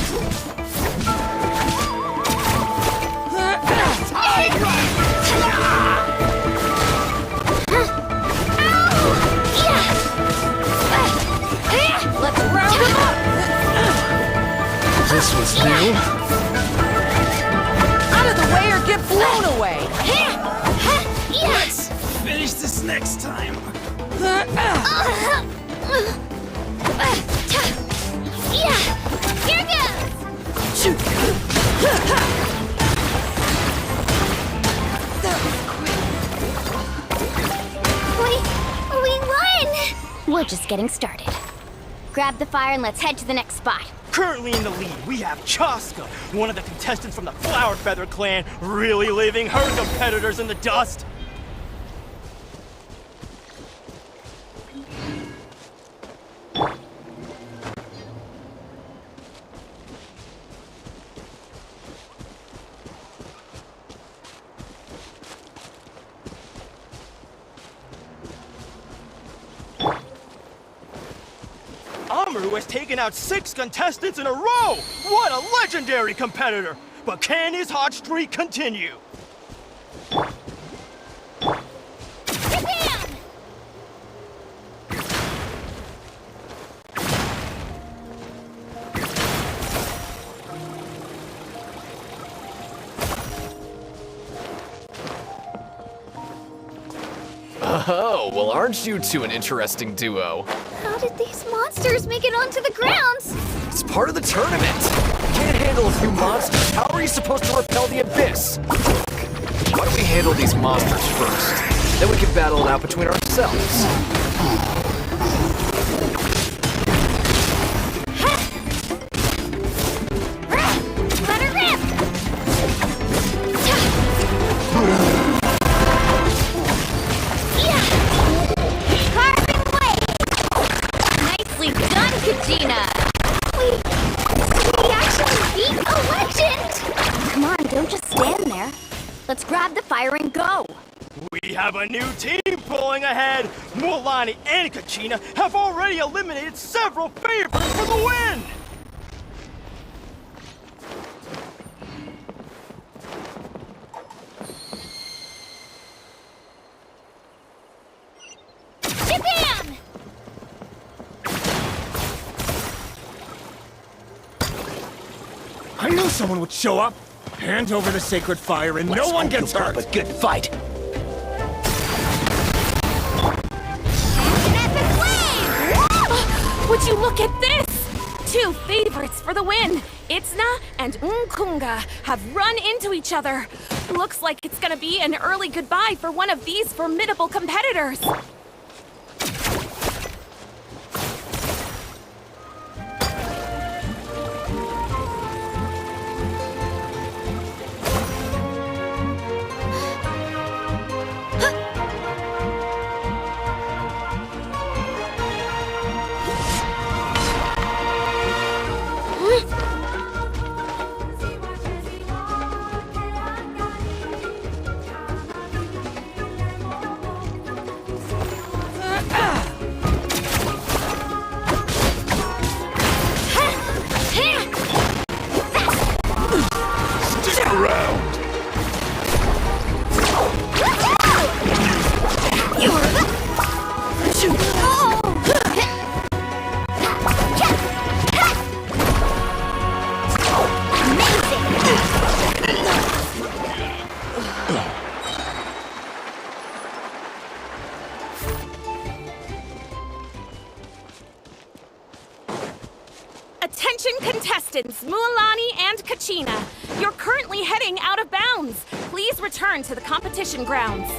Let's round them up. This was new. Out of the way or get blown away! Let's finish this next time. Here goes! We won! We're just getting started. Grab the fire and let's head to the next spot. Currently in the lead, we have Chaska, one of the contestants from the Flower Feather clan, really leaving her competitors in the dust. Amaru has taken out 6 contestants in a row! What a legendary competitor! But can his hot streak continue? Oh, well, aren't you two an interesting duo? How did these monsters make it onto the grounds? It's part of the tournament. You can't handle a few monsters. How are you supposed to repel the abyss? Why don't we handle these monsters first? Then we can battle it out between ourselves. Let her rip! Carving away! Nicely done, Kachina! We actually beat a legend! Come on, don't just stand there. Let's grab the fire and go. We have a new team pulling ahead! Mualani and Kachina have already eliminated several favorites for the win! knew someone would show up. Hand over the sacred fire and no one gets hurt. A good fight. Would you look at this? 2 favorites for the win. Itzna and Unkunga have run into each other. Looks like it's gonna be an early goodbye for one of these formidable competitors. Attention contestants, Mualani and Kachina. You're currently heading out of bounds. Please return to the competition grounds.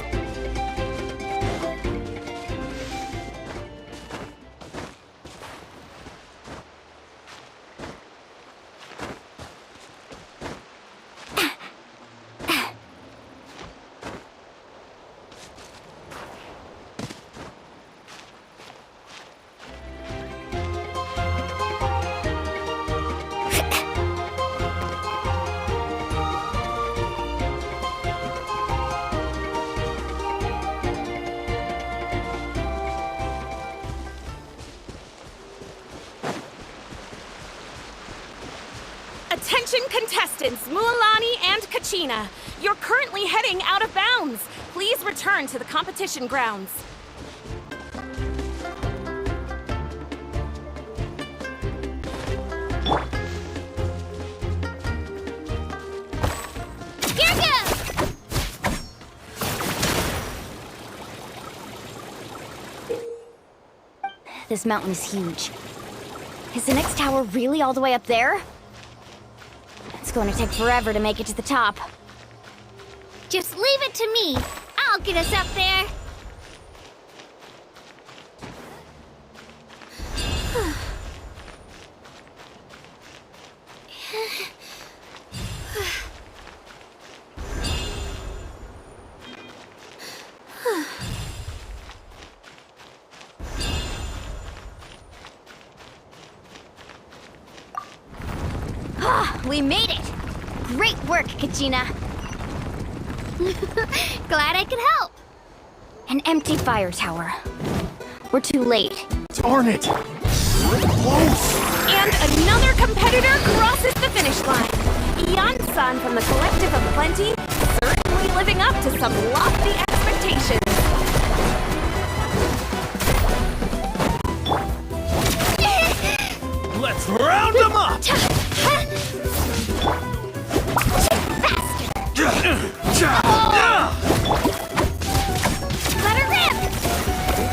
Attention contestants, Mualani and Kachina. You're currently heading out of bounds. Please return to the competition grounds. Here goes! This mountain is huge. Is the next tower really all the way up there? It's going to take forever to make it to the top. Just leave it to me. I'll get us up there. We made it! Great work, Kachina! Glad I could help. An empty fire tower. We're too late. Darn it! Close! And another competitor crosses the finish line. Yan-san from the Collective of Plenty, certainly living up to some lofty expectations. Let's round them up! Let her rip!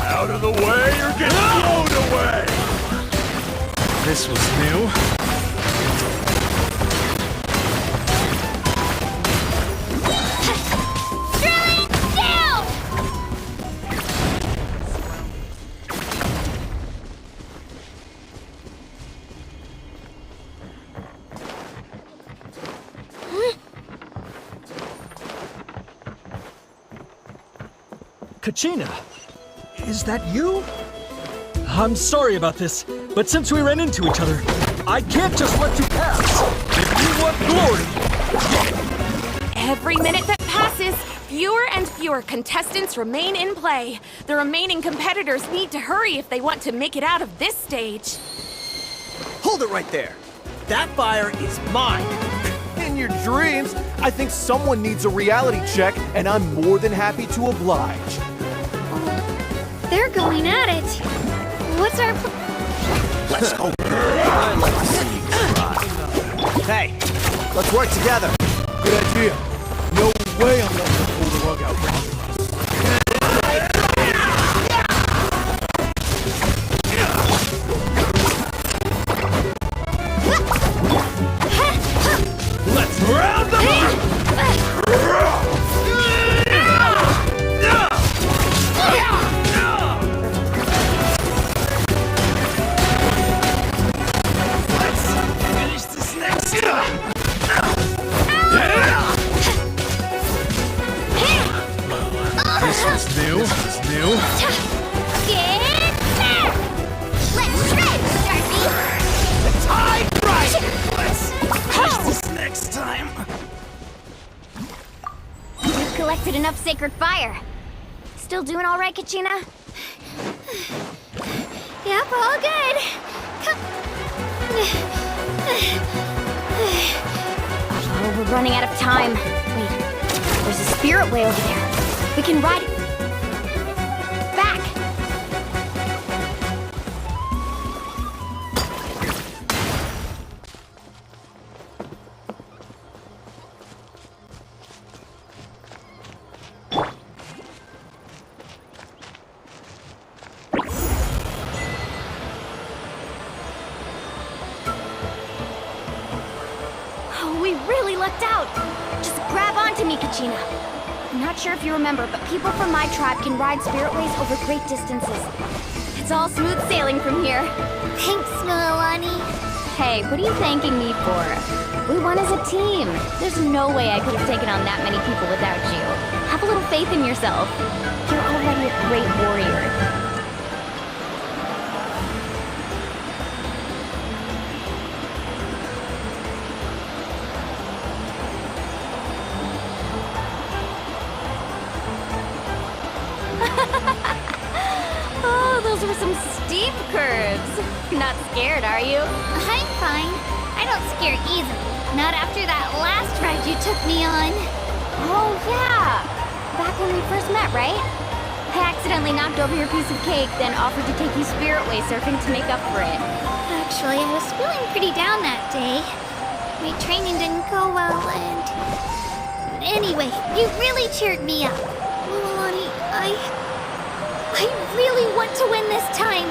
Out of the way or get blown away! This was new. Drilling down! Kachina, is that you? I'm sorry about this, but since we ran into each other, I can't just let you pass. If you want glory... Every minute that passes, fewer and fewer contestants remain in play. The remaining competitors need to hurry if they want to make it out of this stage. Hold it right there. That fire is mine. In your dreams, I think someone needs a reality check, and I'm more than happy to oblige. They're going at it. What's our... Let's go. I'd like to see you try. Hey, Let's work together. Good idea. No way I'm letting them pull the rug out from under us. Let's round them up! Finish this next time! This was new. Get there! Let's shred, Darby! The tide right! Let's finish this next time. We've collected enough sacred fire. Still doing all right, Kachina? Yep, all good. Oh, we're running out of time. Wait, there's a spirit way over there. We can ride it back. Oh, we really lucked out. Just grab onto me, Kachina. I'm not sure if you remember, but people from my tribe can ride spiritways over great distances. It's all smooth sailing from here. Thanks, Milani. Hey, what are you thanking me for? We won as a team. There's no way I could have taken on that many people without you. Have a little faith in yourself. You're already a great warrior. Oh, those were some steep curves. Not scared, are you? I'm fine. I don't scare easily. Not after that last ride you took me on. Oh, yeah. Back when we first met, right? I accidentally knocked over your piece of cake, then offered to take you spiritway surfing to make up for it. Actually, I was feeling pretty down that day. My training didn't go well, and... Anyway, you really cheered me up. Milani, I really want to win this time.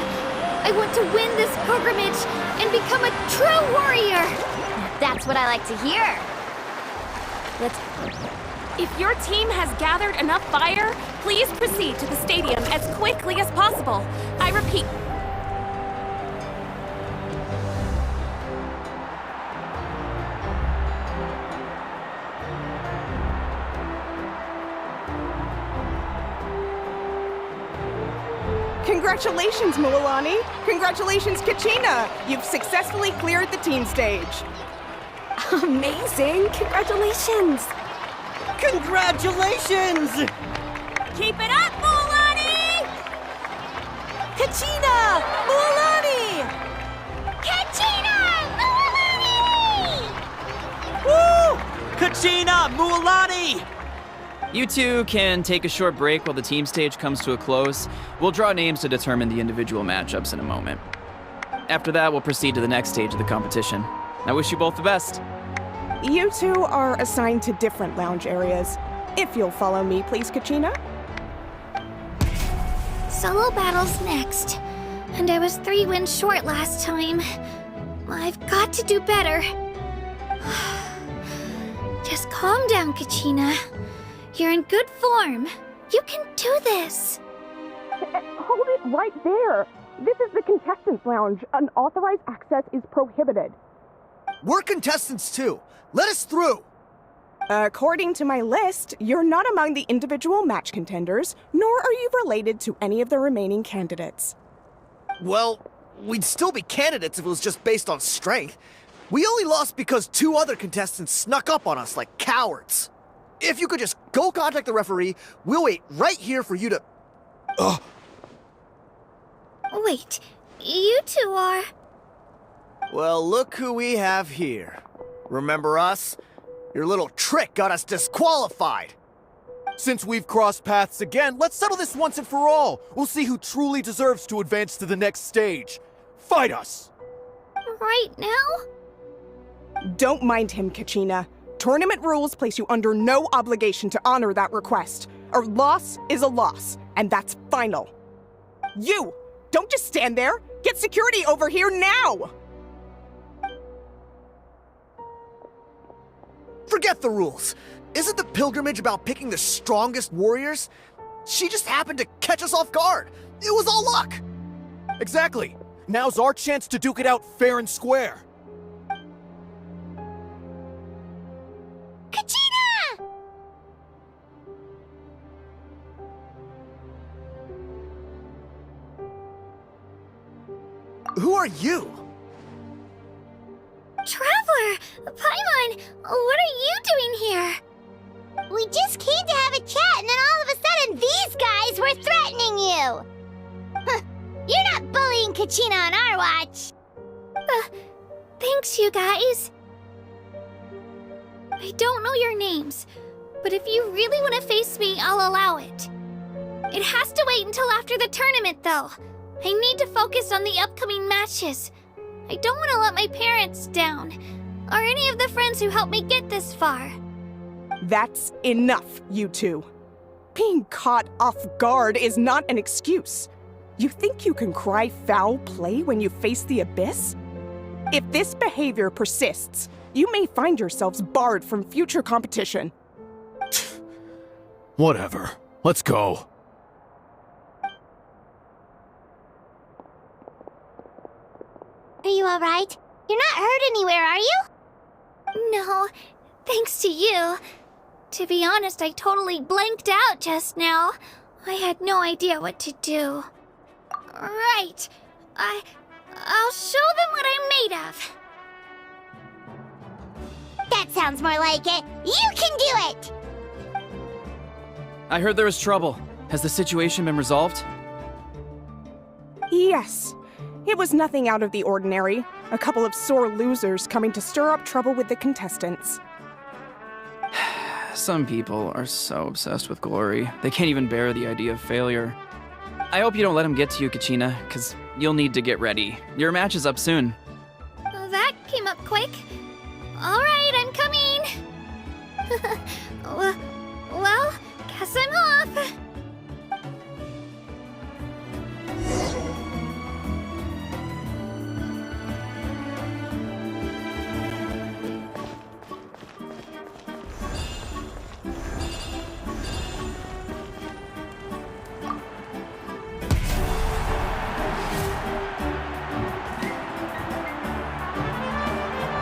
I want to win this pilgrimage and become a true warrior. That's what I like to hear. If your team has gathered enough fire, please proceed to the stadium as quickly as possible. I repeat. Congratulations, Milani! Congratulations, Kachina! You've successfully cleared the team stage. Amazing! Congratulations! Congratulations! Keep it up, Milani! Kachina! Milani! Kachina! Milani! Woo! Kachina! Milani! You two can take a short break while the team stage comes to a close. We'll draw names to determine the individual matchups in a moment. After that, we'll proceed to the next stage of the competition. I wish you both the best. You two are assigned to different lounge areas. If you'll follow me, please, Kachina. Solo battle's next. And I was 3 wins short last time. I've got to do better. Just calm down, Kachina. You're in good form. You can do this. Hold it right there. This is the contestants' lounge. Unauthorized access is prohibited. We're contestants too. Let us through. According to my list, you're not among the individual match contenders, nor are you related to any of the remaining candidates. Well, we'd still be candidates if it was just based on strength. We only lost because 2 other contestants snuck up on us like cowards. If you could just go contact the referee, we'll wait right here for you to... Wait, you two are... Well, look who we have here. Remember us? Your little trick got us disqualified. Since we've crossed paths again, let's settle this once and for all. We'll see who truly deserves to advance to the next stage. Fight us! Right now? Don't mind him, Kachina. Tournament rules place you under no obligation to honor that request. A loss is a loss, and that's final. You! Don't just stand there! Get security over here now! Forget the rules. Isn't the pilgrimage about picking the strongest warriors? She just happened to catch us off guard. It was all luck. Exactly. Now's our chance to duke it out fair and square. Kachina! Who are you? Traveler! Paimon! What are you doing here? We just came to have a chat, and then all of a sudden these guys were threatening you! Huh, you're not bullying Kachina on our watch! Thanks, you guys. I don't know your names, but if you really want to face me, I'll allow it. It has to wait until after the tournament, though. I need to focus on the upcoming matches. I don't want to let my parents down, or any of the friends who helped me get this far. That's enough, you two. Being caught off guard is not an excuse. You think you can cry foul play when you face the abyss? If this behavior persists, you may find yourselves barred from future competition. Whatever. Let's go. Are you alright? You're not hurt anywhere, are you? No, thanks to you. To be honest, I totally blanked out just now. I had no idea what to do. Right. I'll show them what I'm made of. That sounds more like it. You can do it! I heard there was trouble. Has the situation been resolved? Yes. It was nothing out of the ordinary. A couple of sore losers coming to stir up trouble with the contestants. Some people are so obsessed with glory, they can't even bear the idea of failure. I hope you don't let him get to you, Kachina, because you'll need to get ready. Your match is up soon. That came up quick. All right, I'm coming. Well, guess I'm off.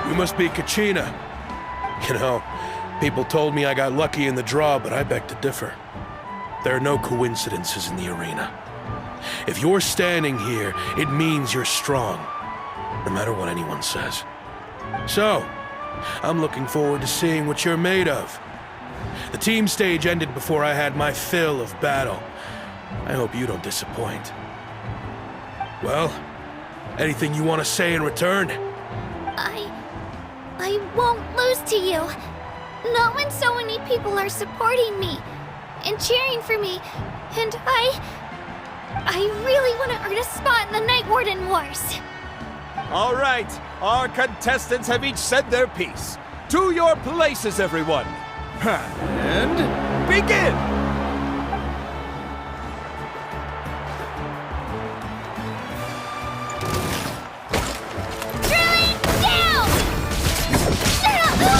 You must be Kachina. You know, people told me I got lucky in the draw, but I beg to differ. There are no coincidences in the arena. If you're standing here, it means you're strong, no matter what anyone says. So, I'm looking forward to seeing what you're made of. The team stage ended before I had my fill of battle. I hope you don't disappoint. Well, anything you want to say in return? I won't lose to you. Not when so many people are supporting me and cheering for me. And I really want to earn a spot in the Night Warden Wars. All right, our contestants have each said their piece. To your places, everyone. And begin!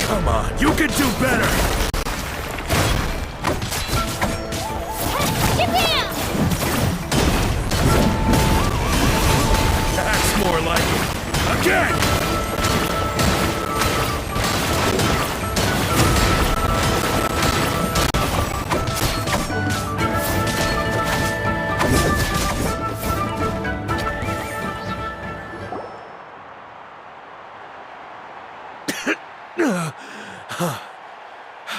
Come on, you can do better! That's more like it. Again!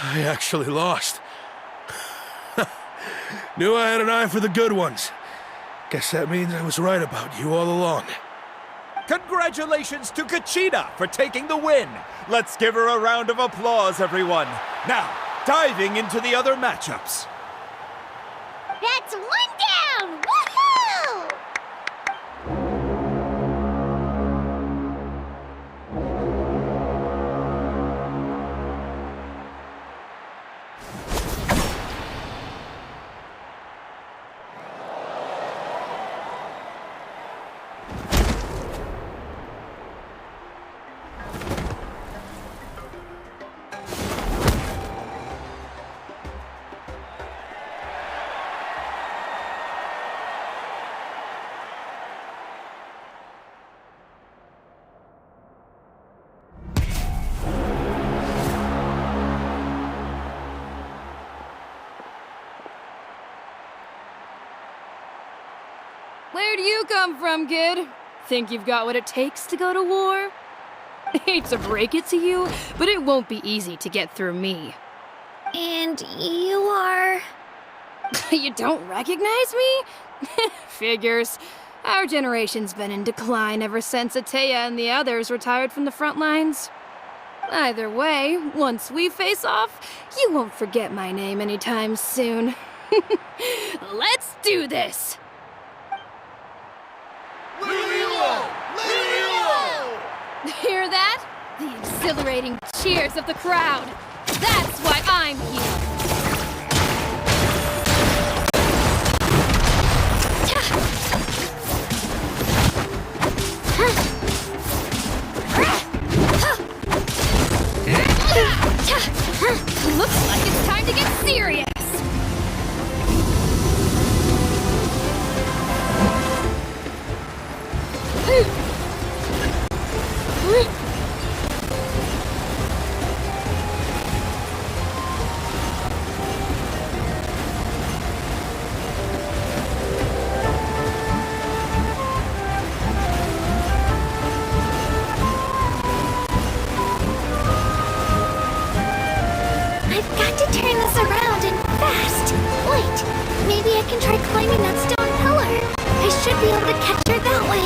I actually lost. Knew I had an eye for the good ones. Guess that means I was right about you all along. Congratulations to Kachina for taking the win. Let's give her a round of applause, everyone. Now, diving into the other matchups. That's one down! Woohoo! you come from, kid? Think you've got what it takes to go to war? Hate to break it to you, but it won't be easy to get through me. And you are... You don't recognize me? Figures. Our generation's been in decline ever since Ateya and the others retired from the front lines. Either way, once we face off, you won't forget my name anytime soon. Let's do this! Hear that? The exhilarating cheers of the crowd. That's why I'm here. Looks like it's time to get serious. Maybe I can try climbing that stone pillar. I should be able to catch her that way.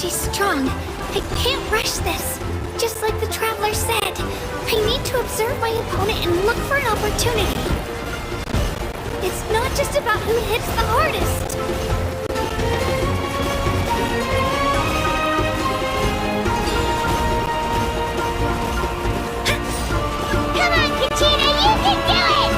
She's strong. I can't rush this. Just like the Traveler said, I need to observe my opponent and look for an opportunity. It's not just about who hits the hardest. Come on, Kachina, you can do it!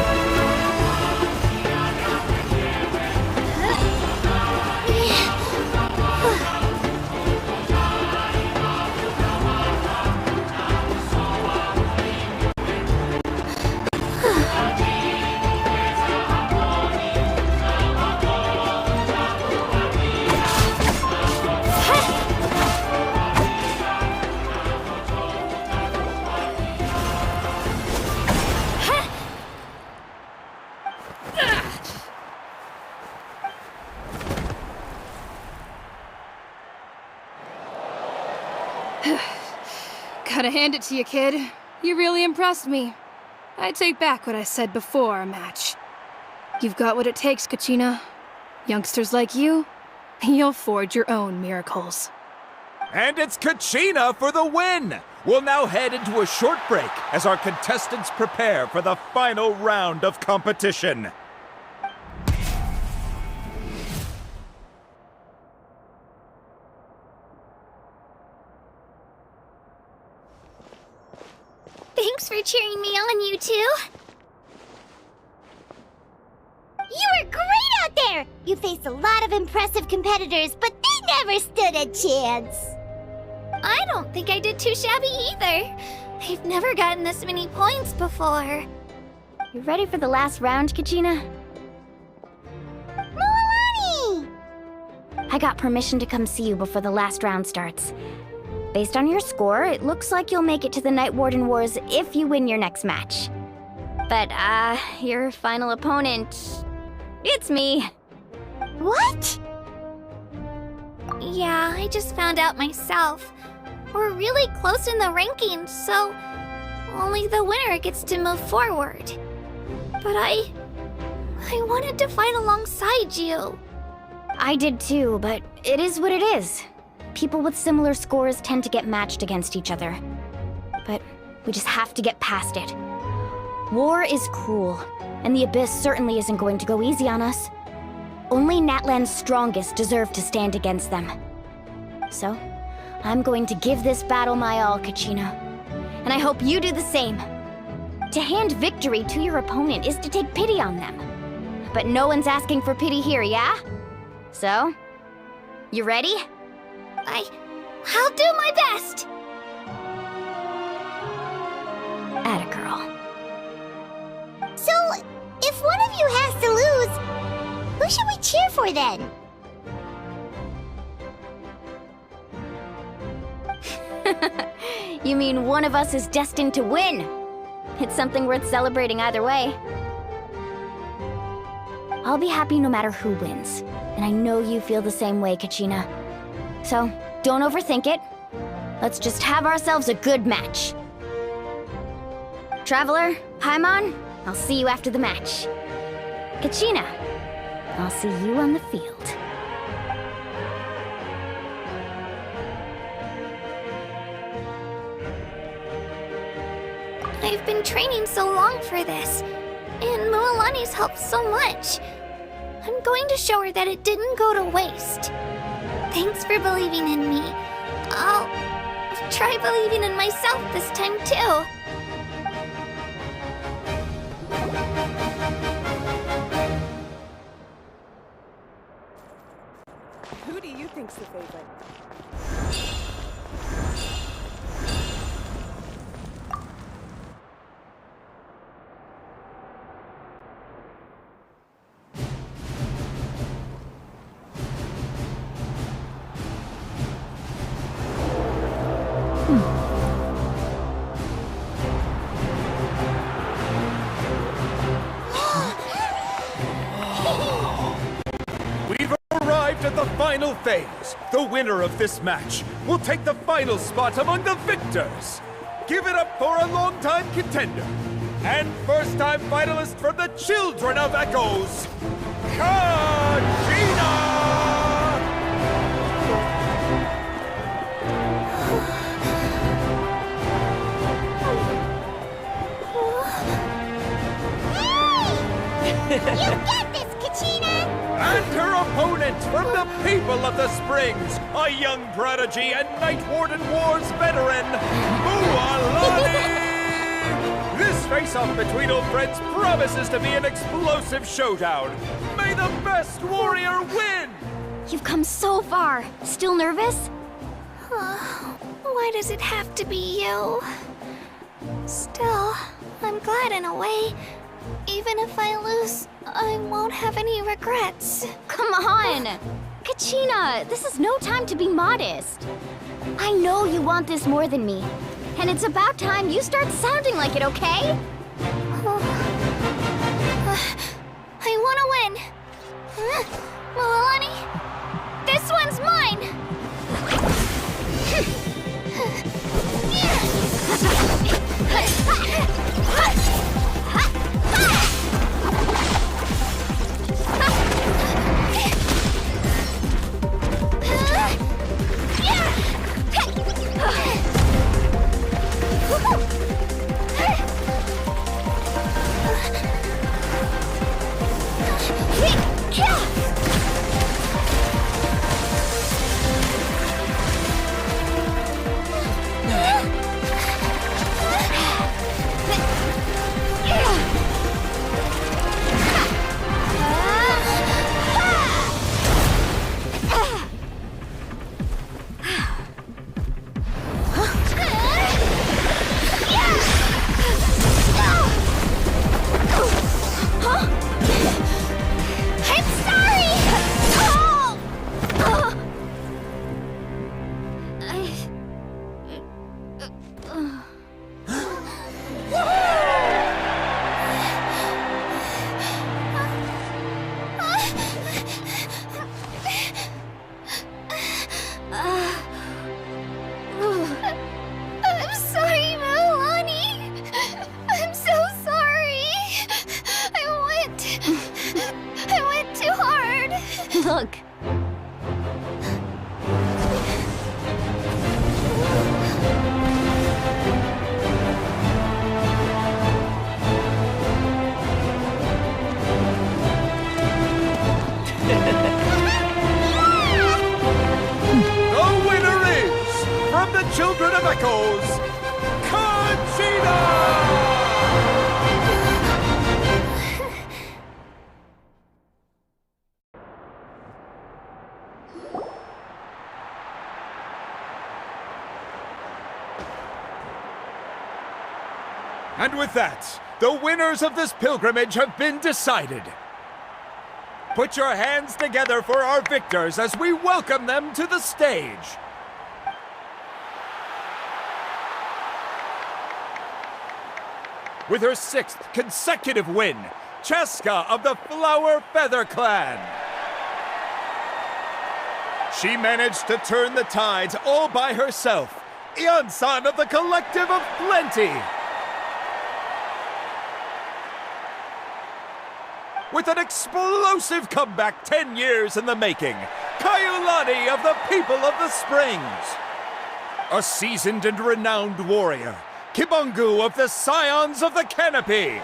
Gotta hand it to you, kid. You really impressed me. I take back what I said before our match. You've got what it takes, Kachina. Youngsters like you, you'll forge your own miracles. And it's Kachina for the win! We'll now head into a short break as our contestants prepare for the final round of competition. Thanks for cheering me on, you two. You were great out there! You faced a lot of impressive competitors, but they never stood a chance. I don't think I did too shabby either. I've never gotten this many points before. You ready for the last round, Kachina? Mualani! I got permission to come see you before the last round starts. Based on your score, it looks like you'll make it to the Night Warden Wars if you win your next match. But, your final opponent... it's me. What? Yeah, I just found out myself. We're really close in the rankings, so only the winner gets to move forward. But I wanted to fight alongside you. I did too, but it is what it is. People with similar scores tend to get matched against each other. But we just have to get past it. War is cruel, and the Abyss certainly isn't going to go easy on us. Only Natlan's strongest deserve to stand against them. So, I'm going to give this battle my all, Kachina. And I hope you do the same. To hand victory to your opponent is to take pity on them. But no one's asking for pity here, yeah? So, you ready? I'll do my best! Atta girl. So, if one of you has to lose, who should we cheer for then? You mean one of us is destined to win? It's something worth celebrating either way. I'll be happy no matter who wins, and I know you feel the same way, Kachina. So, don't overthink it. Let's just have ourselves a good match. Traveler, Paimon, I'll see you after the match. Kachina, I'll see you on the field. I've been training so long for this, and Mualani's helped so much. I'm going to show her that it didn't go to waste. Thanks for believing in me. I'll try believing in myself this time too. Who do you think's the favorite? We've arrived at the final phase. The winner of this match will take the final spot among the victors. Give it up for a longtime contender and first-time finalist from the Children of Echoes, Kachina! You get this, Kachina! And her opponent from the people of the Springs, a young prodigy and Night Warden Wars veteran, Mualani! This face-off between old friends promises to be an explosive showdown. May the best warrior win! You've come so far. Still nervous? Why does it have to be you? Still, I'm glad in a way. Even if I lose, I won't have any regrets. Come on! Kachina, this is no time to be modest. I know you want this more than me. And it's about time you start sounding like it, okay? I want to win. Mualani, this one's mine! I'm sorry! Look. The winner is, from the Children of Echoes, Conchita! And with that, the winners of this pilgrimage have been decided. Put your hands together for our victors as we welcome them to the stage. With her 6th consecutive win, Cheska of the Flower Feather Clan. She managed to turn the tides all by herself. Ian-san of the Collective of Plenty. With an explosive comeback 10 years in the making, Kaiulani of the People of the Springs. A seasoned and renowned warrior, Kibungu of the Scions of the Canopy.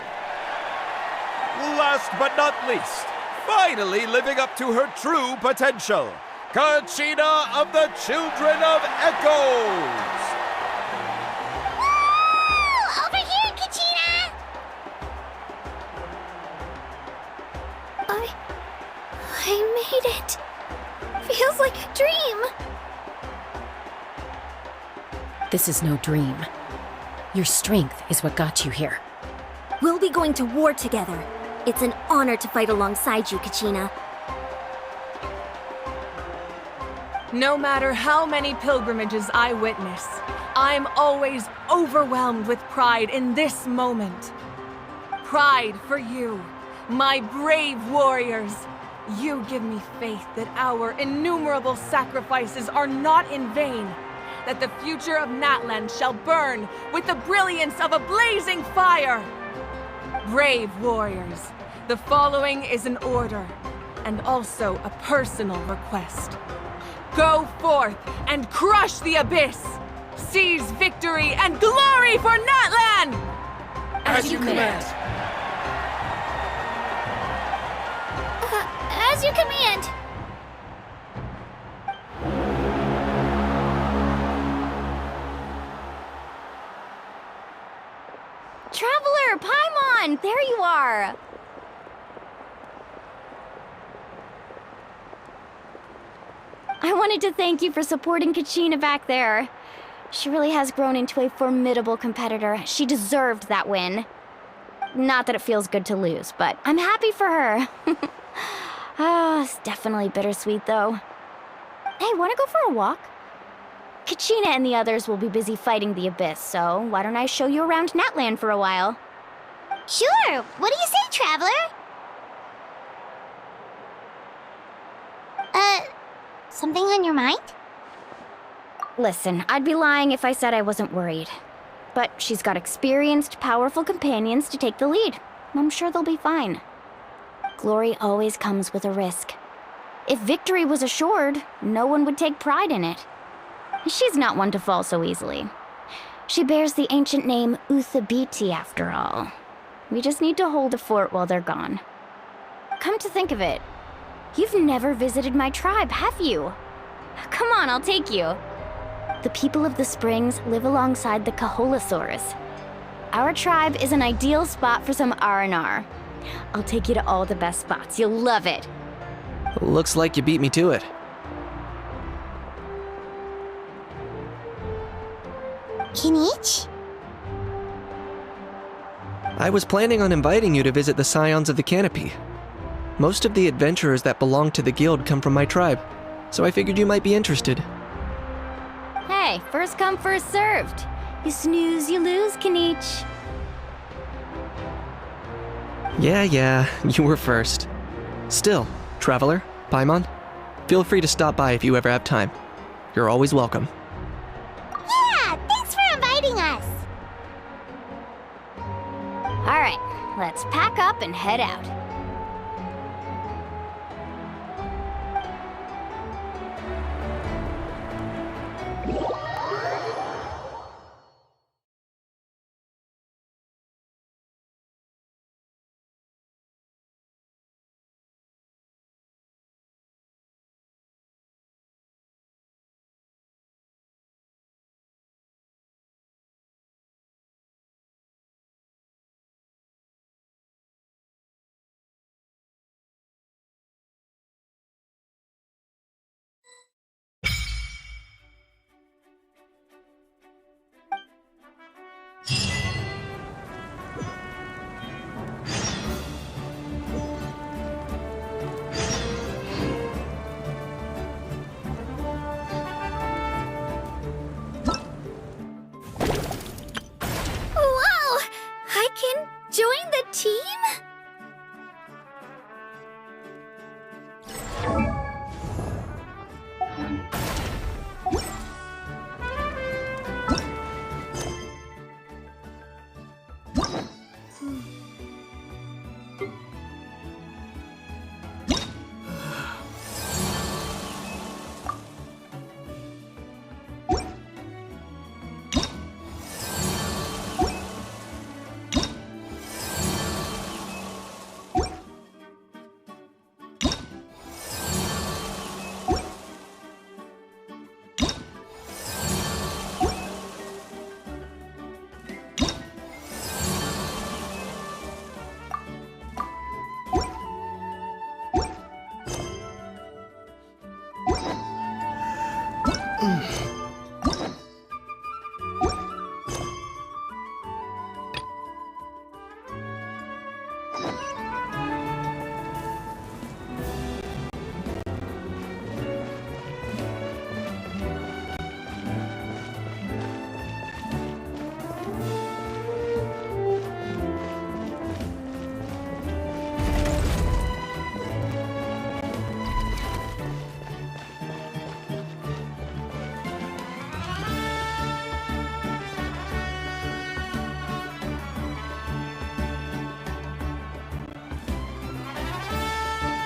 Last but not least, finally living up to her true potential, Kachina of the Children of Echoes. Over here, Kachina! I made it. Feels like a dream. This is no dream. Your strength is what got you here. We'll be going to war together. It's an honor to fight alongside you, Kachina. No matter how many pilgrimages I witness, I'm always overwhelmed with pride in this moment. Pride for you, my brave warriors. You give me faith that our innumerable sacrifices are not in vain, that the future of Natlan shall burn with the brilliance of a blazing fire. Brave warriors, the following is an order, and also a personal request. Go forth and crush the abyss! Seize victory and glory for Natlan! As you command. As you command. Traveler, Paimon, there you are. I wanted to thank you for supporting Kachina back there. She really has grown into a formidable competitor. She deserved that win. Not that it feels good to lose, but I'm happy for her. Oh, it's definitely bittersweet, though. Hey, wanna go for a walk? Kachina and the others will be busy fighting the Abyss, so why don't I show you around Natlan for a while? Sure. What do you say, Traveler? Something on your mind? Listen, I'd be lying if I said I wasn't worried. But she's got experienced, powerful companions to take the lead. I'm sure they'll be fine. Glory always comes with a risk. If victory was assured, no one would take pride in it. She's not one to fall so easily. She bears the ancient name Uthabiti, after all. We just need to hold the fort while they're gone. Come to think of it, you've never visited my tribe, have you? Come on, I'll take you. The people of the Springs live alongside the Kaholasaurus. Our tribe is an ideal spot for some R&R. I'll take you to all the best spots. You'll love it. Looks like you beat me to it. Kinich? I was planning on inviting you to visit the Scions of the Canopy. Most of the adventurers that belong to the guild come from my tribe, so I figured you might be interested. Hey, first come, first served. You snooze, you lose, Kinich. Yeah, you were first. Still, Traveler, Paimon, feel free to stop by if you ever have time. You're always welcome. Yeah, thanks for inviting us. All right, let's pack up and head out.